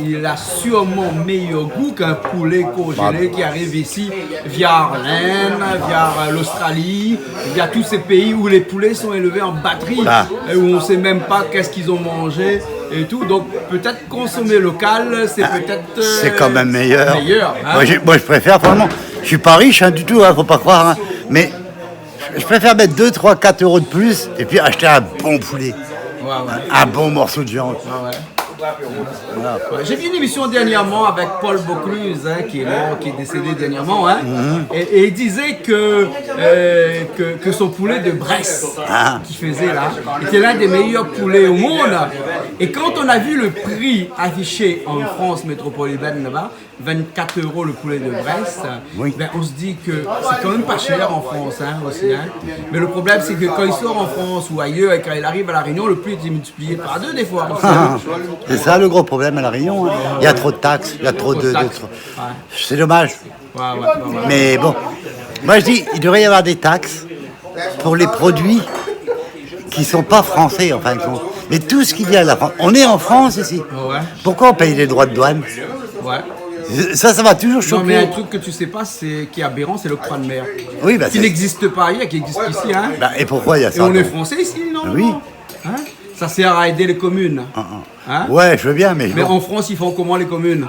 il a sûrement meilleur goût qu'un poulet congelé qui arrive ici via l'Inde, via l'Australie, via tous ces pays où les poulets sont élevés en batterie, et où on ne sait même pas qu'est-ce qu'ils ont mangé et tout. Donc peut-être consommer local, c'est peut-être... c'est quand même meilleur. Hein? Moi, je préfère, vraiment, je suis pas riche du tout, faut pas croire, mais je préfère mettre 2, 3, 4 euros de plus et puis acheter un bon poulet, un bon morceau de viande. Voilà. J'ai vu une émission dernièrement avec Paul Bocuse, hein, qui est mort, qui est décédé dernièrement, hein, et il disait que son poulet de Brest, qu'il faisait là, était l'un des meilleurs poulets au monde. Et quand on a vu le prix affiché en France métropolitaine là-bas, 24 € le poulet de Brest, ben on se dit que c'est quand même pas cher en France, hein, aussi. Hein. Mais le problème, c'est que quand il sort en France ou ailleurs et quand il arrive à La Réunion, le prix est multiplié par 2 des fois. C'est ça le gros problème à La Réunion. Hein. Il y a trop de taxes, il y a trop de... C'est dommage. Mais bon, moi je dis, il devrait y avoir des taxes pour les produits qui ne sont pas français, en fin de compte. Mais tout ce qui vient de la France, on est en France ici. Pourquoi on paye les droits de douane? Ça va toujours choquer. Non, mais un truc que tu sais pas, c'est qui est aberrant, c'est l'octroi de mer. Oui, bah, qui n'existe pas ailleurs, qui existe ici. Hein. Bah, et pourquoi il y a ça? Et on est français ici, non? Oui. Hein, ça sert à aider les communes. Hein? Ouais, je veux bien, mais... Mais en France, ils font comment les communes?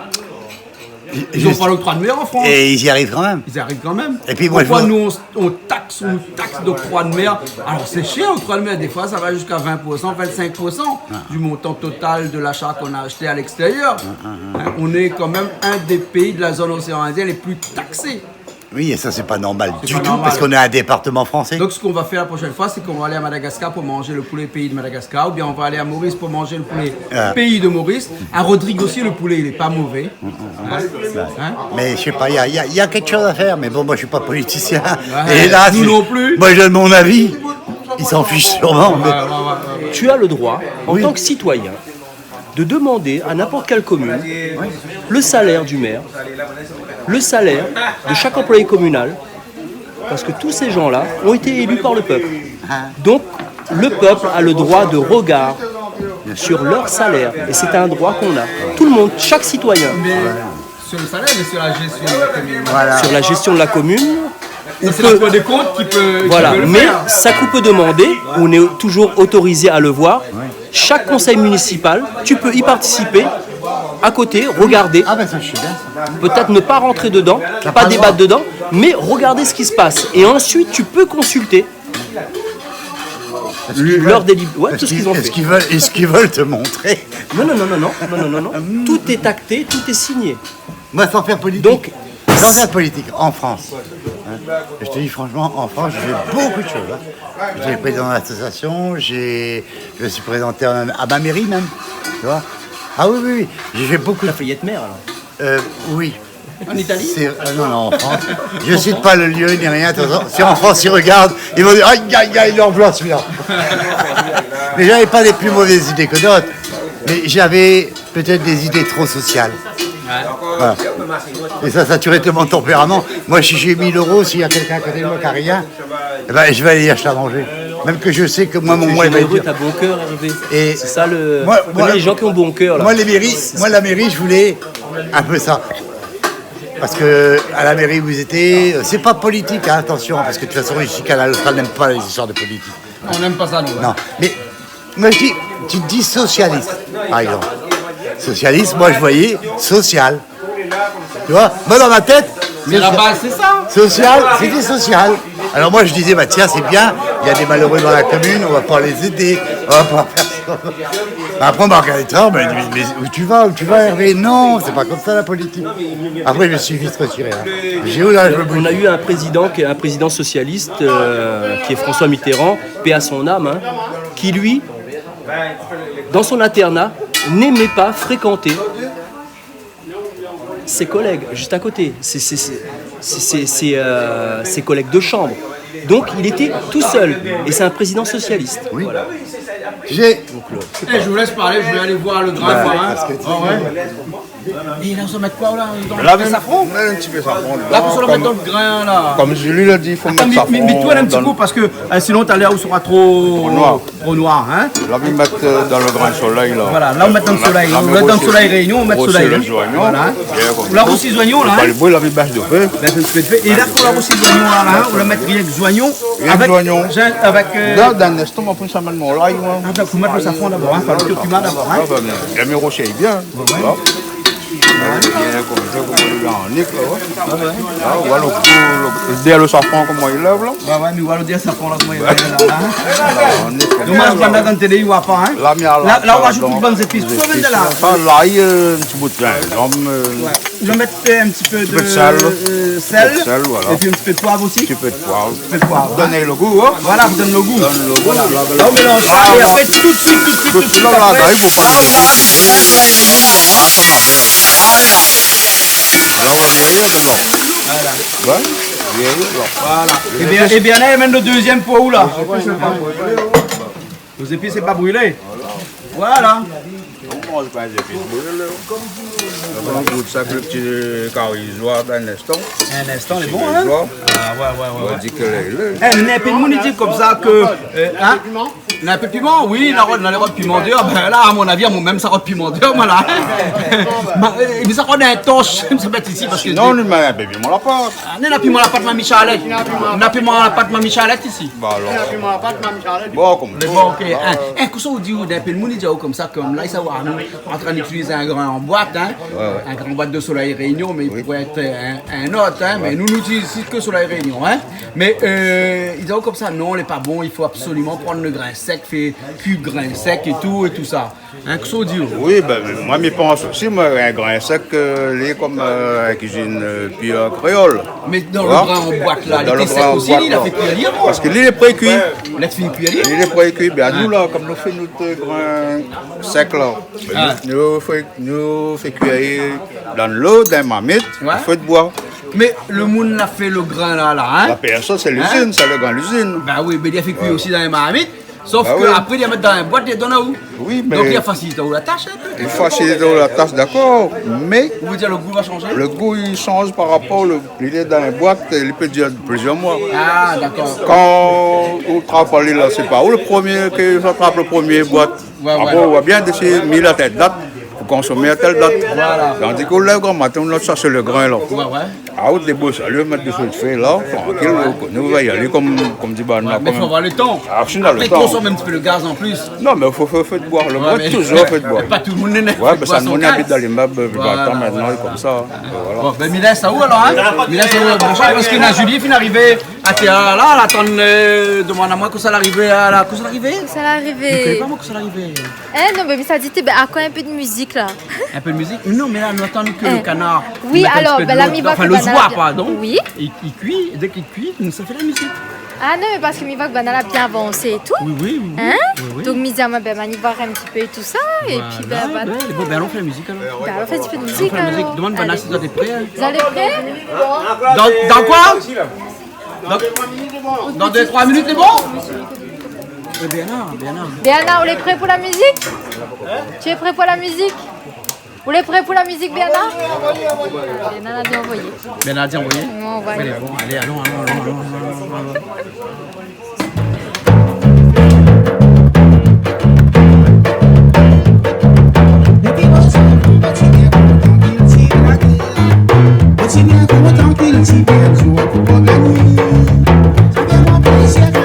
Ils n'ont pas l'octroi de mer en France. Et ils y arrivent quand même. Ils y arrivent quand même. Et puis moi, pourquoi nous, on taxe d'octroi de mer? Alors c'est cher l'octroi de mer, des fois ça va jusqu'à 20%, 25% du montant total de l'achat qu'on a acheté à l'extérieur. On est quand même un des pays de la zone océan Indien les plus taxés. Oui, et ça c'est pas normal du tout, parce qu'on est un département français. Donc ce qu'on va faire la prochaine fois, c'est qu'on va aller à Madagascar pour manger le poulet pays de Madagascar, ou bien on va aller à Maurice pour manger le poulet pays de Maurice. À Rodrigue aussi, le poulet, il est pas mauvais. Mais je sais pas, il y a quelque chose à faire, mais bon, moi je suis pas politicien. Et là, nous non plus. Moi je donne mon avis, ils s'en fichent sûrement. Mais... Tu as le droit, en tant que citoyen, de demander à n'importe quelle commune le salaire du maire, le salaire de chaque employé communal, parce que tous ces gens-là ont été élus par le peuple. Donc, le peuple a le droit de regard sur leur salaire, et c'est un droit qu'on a. Tout le monde, chaque citoyen. Mais sur le salaire, mais sur la gestion de la commune. Sur la gestion de la commune. C'est la Cour des comptes qui peut. Voilà, qui peut le mais faire. ça qu'on peut demander, on est toujours autorisé à le voir. Chaque conseil municipal, tu peux y participer, à côté, regarder. Ah ben ça, je suis bien. Peut-être ne pas rentrer dedans, pas débattre dedans, mais regarder ce qui se passe. Et ensuite, tu peux consulter leur délibération. Ouais, tout ce qu'ils ont fait. Est-ce qu'ils veulent te montrer? Non. Tout est acté, tout est signé. Moi, sans faire politique. Donc, sans faire politique, en France. Je te dis franchement, en France, j'ai fait beaucoup de choses. J'ai été président de l'association, je me suis présenté à ma mairie même. Tu vois? Ah oui. J'ai fait beaucoup de... T'as failli être maire alors? Oui. En Italie? Non, en France. Je ne cite pas le lieu ni rien. Si en France ils regardent, ils vont dire aïe, il l'emploie celui-là. Mais j'avais pas les plus mauvaises idées que d'autres. Mais j'avais peut-être des idées trop sociales. Voilà. Et ça saturait tellement mon tempérament. Moi, si j'ai 1000 €, s'il y a quelqu'un à côté de moi qui n'a rien, eh ben, je vais aller y acheter à manger. Même que je sais que moi, mon mois, il va être dur. T'as bon cœur, Hervé. Et c'est ça le. Moi, les gens qui ont bon cœur. Moi, la mairie, je voulais un peu ça. Parce que à la mairie où vous étiez, c'est pas politique, hein, attention, parce que de toute façon, ici, Canal Austral n'aime pas les histoires de politique. On n'aime pas ça, nous. Non, mais moi, je dis, tu te dis socialiste, par exemple. Socialiste, moi, je voyais social. Tu vois, moi, dans ma tête... Mais la base, c'est ça. Social, c'était social. Alors moi, je disais, bah tiens, c'est bien, il y a des malheureux dans la commune, on va pouvoir les aider, on va pouvoir faire ça. Après, on m'a regardé ça, mais où tu vas, Hervé? Non, c'est pas comme ça, la politique. Après, je me suis vite retiré. Hein. On a eu un président qui est un président socialiste, qui est François Mitterrand, paix à son âme, hein, qui lui, dans son internat, n'aimait pas fréquenter ses collègues juste à côté, ses collègues de chambre. Donc il était tout seul et c'est un président socialiste. Oui. Voilà. Je vous laisse parler, je vais aller voir le grain. Et là, on se met quoi là? Dans le safran? Un petit peu safran. Là, on se le met dans le grain là. Comme je lui l'ai dit, il faut mettre safran. Mais toi, un petit coup, parce que sinon, ta l'air sera trop noir. Hein? Là, on va mettre dans le grain soleil. Là. Voilà, là, on met dans le soleil. On met dans le soleil réunion, on met le soleil. Voilà. La roussi joignon là. On la bâche de feu. Et là, pour la roussi joignon là, on la met rien que joignon. Avec. Là, dans l'instant, on prend ça maintenant là. Il faut mettre le safran d'abord, il faut le curcuma d'abord. La rocher est bien. Bien comme ça, comme il est en nique, là. Voilà derrière le safran, comment il lève, là. Ouais, mais voilà, dire safran, là, comment il lève, là. Dommage, pendant qu'on te dit, il va pas, hein. Là, on rajoute toute bonne épice. Combien de là? Ça, là, il y a un petit bout de pain. Je vais mettre un petit peu de sel. Voilà. Et puis un petit peu de poivre aussi. Un petit peu de poivre. Donnez le goût, hein. Voilà, vous donnez le goût. Voilà. Là, on mélange ça et après tout de suite. Là, là, il faut pas. Là, on est rien maintenant. Voilà. Voilà. Et bien là, il mène le deuxième pot où là? Les épices, c'est pas brûlé. Voilà. On mange pas les épices brûlées. On goûte ça avec le petit carisoire d'un instant. Un instant, il est bon, hein? On dit que un peu de monde dit comme ça que. Hein? Un peu de piment, oui, on a les rots de piment d'heure. Ben là, à mon avis, même ça rots de piment d'heure, voilà. Mais ça rend un torche, ça va être ici parce que. Non, on a un peu de piment à la pâte. On a piment à la pâte, mamie Charlotte. On a piment à la pâte, mamie Charlotte ici. Bah alors. On a piment à la pâte, mamie Charlotte. Bon, comme ça. Bon, ok. Qu'est-ce qu'on dit d'un peu de monde dit comme ça, comme là, il s'est en train d'utiliser un grand en boîte, hein. Un grand boîte de Soleil Réunion, mais il pourrait être un autre, hein. Mais nous n'utilisons ici que Soleil Réunion, hein. Mais ils disent comme ça, non, il n'est pas bon, il faut absolument prendre le grain sec, faire cube grain sec et tout ça. Hein, qu'est-ce qu'on dit? Oui, ben, moi, je pense aussi, moi, un grain sec, il est comme la cuisine pure créole. Mais dans le grain en boîte, là, il était sec aussi, il a fait cuire. Parce que l'île est pré-cuit. Il a fait cuire. Il est pré-cuit. Ben, nous, là, comme nous faisons notre grain sec, là, nous faisons cuire dans l'eau d'un mamite, il faut de bois. Mais le monde a fait le grain là, hein? La personne, c'est l'usine, c'est le grain l'usine. Ben oui, mais il a fait cuire aussi dans les marmites. Sauf qu'après, il a mis dans une boîte, il donne à où? Oui, mais. Donc il a facilité la tâche un peu. Il facilite la tâche, d'accord, mais. Vous voulez dire le goût va changer? Le goût, il change par rapport. Il est dans une boîte, il peut durer plusieurs mois. Ah, d'accord. Quand on travaille là, c'est pas où le premier, que j'attrape le premier boîte. Après, on voit bien dessus, mis la tête date. Consommer à telle date. Voilà. Tandis qu'on lève grand matin, on cherche le grain là. Ouais. Out des beaux saluts, mettre des choses faites là, tranquille, nous va y aller comme dit Bana. Mais il faut avoir le temps. Après, consomme un petit peu le gaz en plus. Non, mais il faut faire de boire. Le bois, toujours fait de boire. Pas tout le monde n'est ouais, mais ça nous habite dans l'immeuble, maintenant, comme ça. Bon, ben Mila, ça où alors, hein? Mila, ça où? Parce qu'il y a Julie qui est arrivée à Théa, là, elle attend, demande à moi que ça l'arrivée à la. Que ça l'arrivée? Ça l'arrivée. Je connais pas moi que ça l'arrivée. Non, mais ça dit, à quoi un peu de musique là? Un peu de musique? Non, mais là, nous attendons que le canard. Oui, alors, ben l'ami va. Enfin, le soir, pardon. Oui. Il cuit, dès qu'il cuit, ça fait la musique. Ah non, mais parce que Mivak ben, elle a bien avancé et tout. Oui. Hein? Oui. Donc, Mizama, ben, on y va un petit peu et tout ça. Et puis, ben, voilà. Bon, ben, on fait la musique alors. Ben, on fait un petit peu de musique. Alors. Demande Bana si vous êtes prêts. Vous allez prêts? Dans quoi? Dans 2-3 minutes, c'est bon? Béana, on est prêt pour la musique? Tu es prêt pour la musique? Vous êtes prêts pour la musique, Béana? Béana a dit envoyer. Béana a dit envoyer? On va aller. Bon, allez, allons. Sabe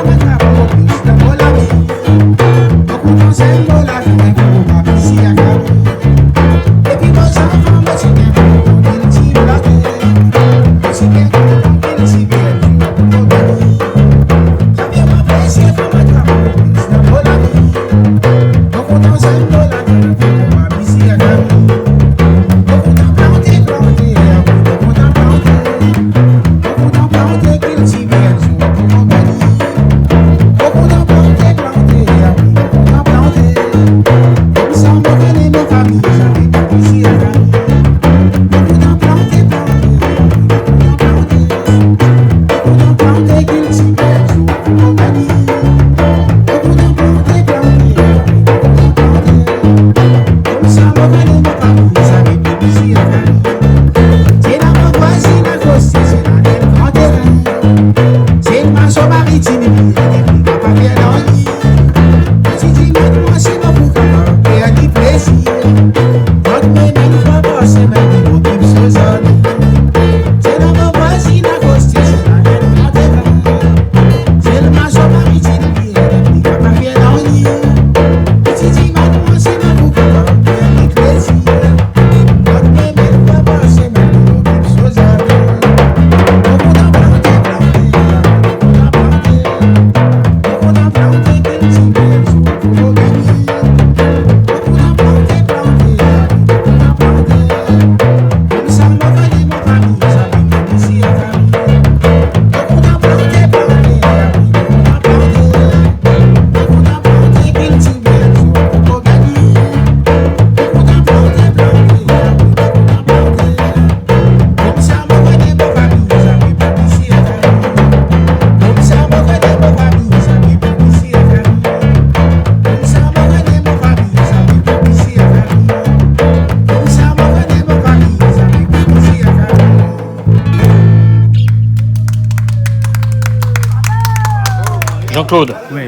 Jean-Claude, Oui.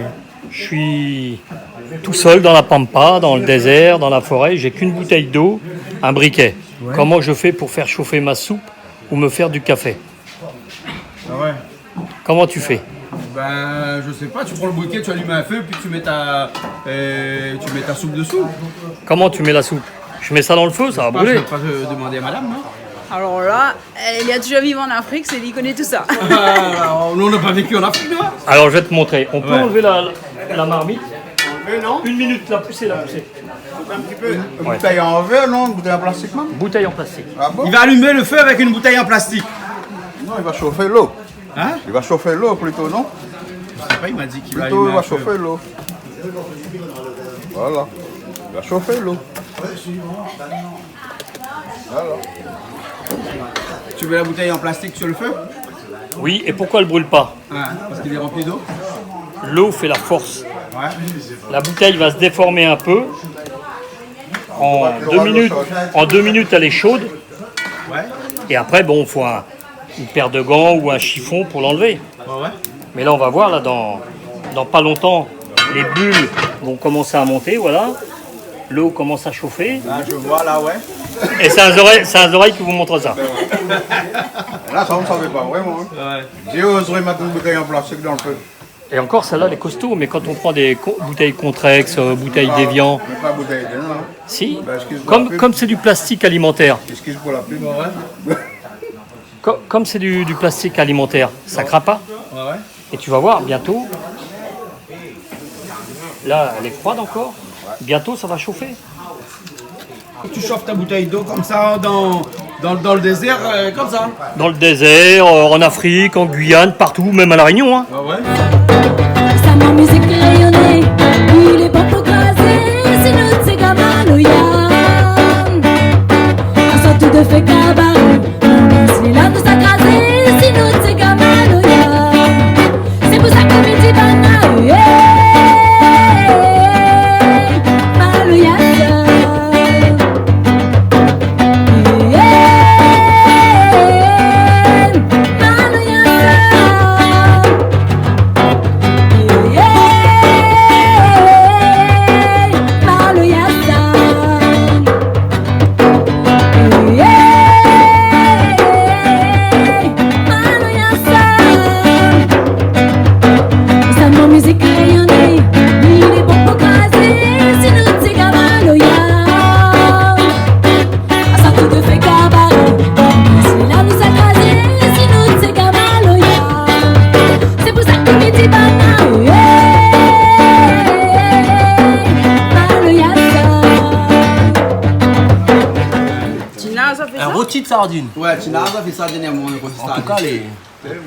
je suis tout seul dans la pampa, dans le désert, dans la forêt. J'ai qu'une bouteille d'eau, un briquet. Ouais. Comment je fais pour faire chauffer ma soupe ou me faire du café? Ah ouais. Comment tu fais? Ben, je sais pas, tu prends le briquet, tu allumes un feu, puis tu mets ta soupe dessous. Comment tu mets la soupe? Je mets ça dans le feu, ça va Je brûler. vais pas demander à madame, non? Alors là, il y a déjà vivre en Afrique, c'est lui qui connaît tout ça. Nous, on n'a pas vécu en Afrique, là. Alors je vais te montrer. On peut enlever la marmite? Non. Une minute, la pousser, la pousser. Un petit peu. Une bouteille en verre, non? Une bouteille en plastique, non? Bouteille en plastique. Ah bon? Il va allumer le feu avec une bouteille en plastique. Non, il va chauffer l'eau. Hein? Il va chauffer l'eau plutôt, non? Je sais pas, il m'a dit qu'il va Plutôt, allumer il va un feu. chauffer l'eau. Voilà. Il va chauffer l'eau. Voilà. Tu mets la bouteille en plastique sur le feu? Oui, et pourquoi elle brûle pas? Ah, parce qu'il est rempli d'eau? L'eau fait la force. Ouais. La bouteille va se déformer un peu. En 2 minutes, elle est chaude. Ouais. Et après, bon, il faut une paire de gants ou un chiffon pour l'enlever. Ouais. Mais là, on va voir, là, dans pas longtemps, les bulles vont commencer à monter, voilà. L'eau commence à chauffer. Là, je vois, là, ouais. Et c'est un oreille qui vous montre ça. Là, ça, on ne savait pas vraiment. Hein. J'ai osé mettre une bouteille en plastique dans le feu. Et encore, celle-là, elle est costaud, mais quand on prend des bouteilles Contrex, bouteilles d'Evian, Mais pas bouteille de non. si, Ben, excuse pour la pub. comme c'est du plastique alimentaire, Excuse pour la pub. Ouais. comme c'est du plastique alimentaire, ça craint pas. Ouais. Et tu vas voir, bientôt, là, elle est froide encore, bientôt, ça va chauffer. Tu chauffes ta bouteille d'eau comme ça dans le désert, comme ça. Dans le désert, en Afrique, en Guyane, partout, même à La Réunion. Hein. Ah ouais. Ça m'a musique rayonnée, il est pas pour craser, sinon c'est Gamaloya. Un sorte de fait cabaret, celui-là nous a crasé, sinon c'est Gamaloya. C'est pour ça que me dit Bana, Maloya. Un rôti de sardines. Ouais, Tinaza fait ça dernièrement. En tout cas, les.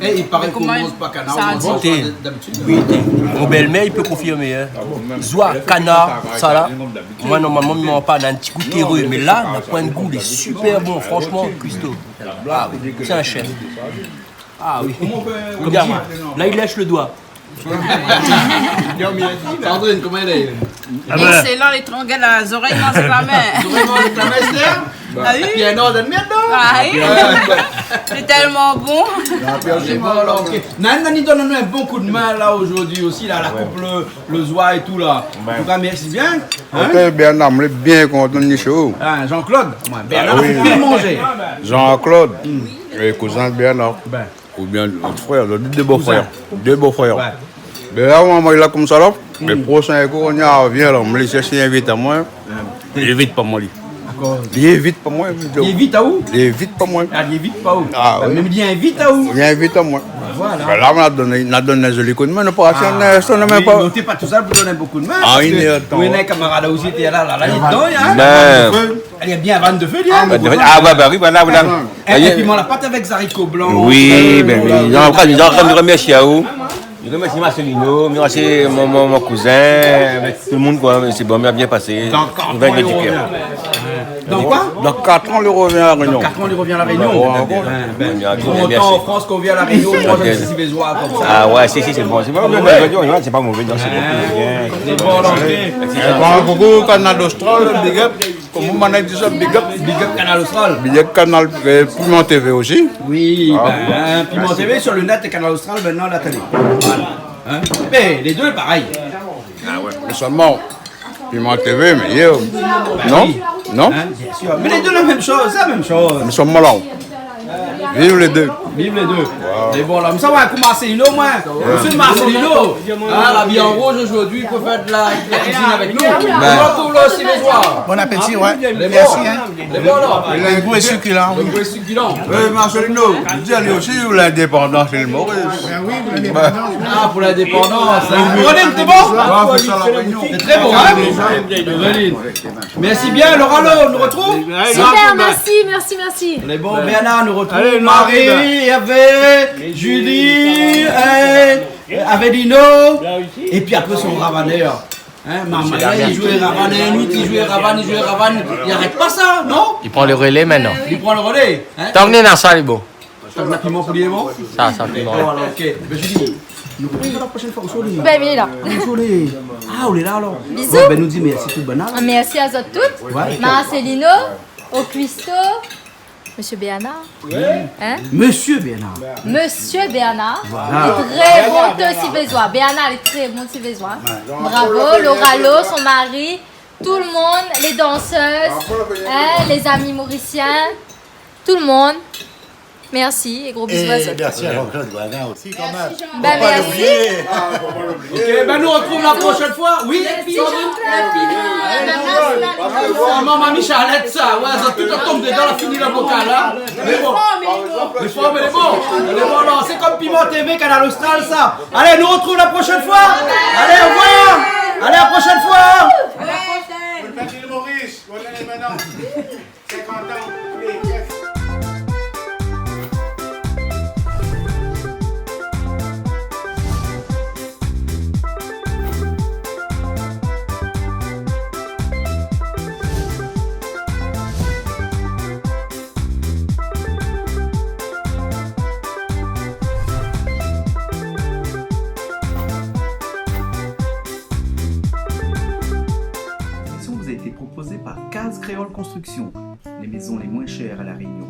Et il paraît qu'on mange pas canard. on mange Thé. d'habitude. Oui, thé. Mon belle-mère, il peut confirmer. Hein. Zoua, canard, ça là. Moi, normalement, je ne mange pas d'un petit goût terreux. Mais là, d'un point de goût, il est super bon, franchement, Christo. Ah oui, c'est un chef. Ah oui. Regarde, là, il lèche le doigt. Sandrine, comment elle est? Excellent, les tronguets dans les oreilles, non, c'est la main. Vraiment, avec la main, c'est Ah oui? Et puis un ordre de merde, non? Ah oui? C'est tellement bon. C'est bon, alors, ok. Nana, nous donne un bon coup de main là aujourd'hui aussi, là, la coupe, le zoie et tout là. En tout cas, merci bien. Ok, Bernard, je suis bien content de chaud. Ah, Jean-Claude, Bernard, oui. faut bien manger. Jean-Claude, le cousin de Bernard. Ou bien notre frère, deux beaux-frères. Deux beaux-frères. Bernard, moi, il a comme ça là. Le prochain coup, on y vient là, on me laisse chercher un vite à moi. Il évite pas moi. Il évite pas moi. Il évite à où? Il évite pas moi. Ah, il évite pas où? Ah, oui. Mais il invite à où? Il invite à moi. Voilà. Ben là, on a donné un joli coup de main, on n'a pas même pas. Tu n'es pas tout seul pour donner beaucoup de main. Ah, parce il que est temps. oui, les camarades aussi, tu es là, il est dedans, hein? Ben. Elle est bien à 22 feux, là. Ah, ouais, bah oui, voilà, voilà. Et puis, on la pâte avec haricots blancs. Oui, ben oui. J'en remercie à vous. Je remercie Marcelino, je remercie mon cousin, tout le monde, quoi. C'est bon, bien passé. Dans 4 ans, il revient. Dans quoi? Dans 4 ans, il revient à La Réunion. 4 ans, il revient à La Réunion. Autant en France qu'on vient à La Réunion, moi, je suis bézois comme ça. Ah ouais, si, c'est bon. C'est pas mauvais, c'est pas mauvais, c'est bon. C'est bon, l'entrée. Coucou, Canal Austral, big up. Comment on a dit ça, big up? Big up Canal Austral. Big up Canal Piment TV aussi. Oui, Piment TV sur le net et Canal Austral, maintenant la télé. Voilà. Hein? Mais les deux, pareil. Ah ouais. Mais seulement, Piment TV, meilleur. Non? Non? Hein, bien sûr. Mais les deux, la même chose, c'est la même chose. Nous sommes là. Vive les deux. Vive les deux. Mais bon, là, nous savons un coup Marcelino, moi. Monsieur Marcelino. Ah, la vie en rouge aujourd'hui, il peut faire de la cuisine avec nous. On retrouve là aussi les soirs. Bon appétit, ouais. Merci, hein. Les bons, là. Le goût est succulent. Le goût est succulent. Oui, Marcelino, dis lui aussi où l'indépendance et le Maurice. Oui, pour l'indépendance. Ah, pour l'indépendance. René, t'es bon? C'est très bon, hein? Merci bien, Laura Lo, nous retrouve? Super, merci. Les bons, Bernard nous retrouve. Marie, Hervé, Julie, Avelino, et puis après son ravaneur. Hein, Maman, il jouait ravaneur, lui qui jouait ravaneur, il n'arrête pas ça, non? Il prend le relais maintenant. Il prend le relais. Hein? T'as emmené dans ça, les beaux. T'as le piment pour les bons? Ça, piment. Bon, alors, ok. Ben, Julie, nous retrouvons la prochaine fois au soleil. Ben, il est là. Au soleil. Ah, on est là alors. Bisous. Ouais, ben, nous dit merci tout bonheur. Merci à vous toutes. Ouais. Marcelino, au cuistot, Monsieur Bernard. Hein? Monsieur Bernard. Monsieur Bernard. Voilà. Très bon Tessivézois. Bernard est très bon Tessivézois. Bravo. Laura Lo, son mari, tout le monde, les danseuses, hein, les amis mauriciens, tout le monde. Merci et gros bisous à vous. Merci à Jean-Claude Guana aussi, quand même. Ben, merci. Ok, ben nous retrouvons la prochaine fois. Oui, maman Michalette, ça, ouais, ça tout tombe dedans, la fini la vocale, là. Mais bon, les formes, elle est bon. Elle est bon, non, c'est comme Piment TV, Canal Austral, ça. Allez, nous retrouvons la prochaine fois. Allez, au revoir. Allez, à la prochaine fois. À la prochaine. Petit Maurice, voilà les maintenant. 50 ans, les chefs. L'émission vous a été proposée par Case Créole Construction, les maisons les moins chères à La Réunion.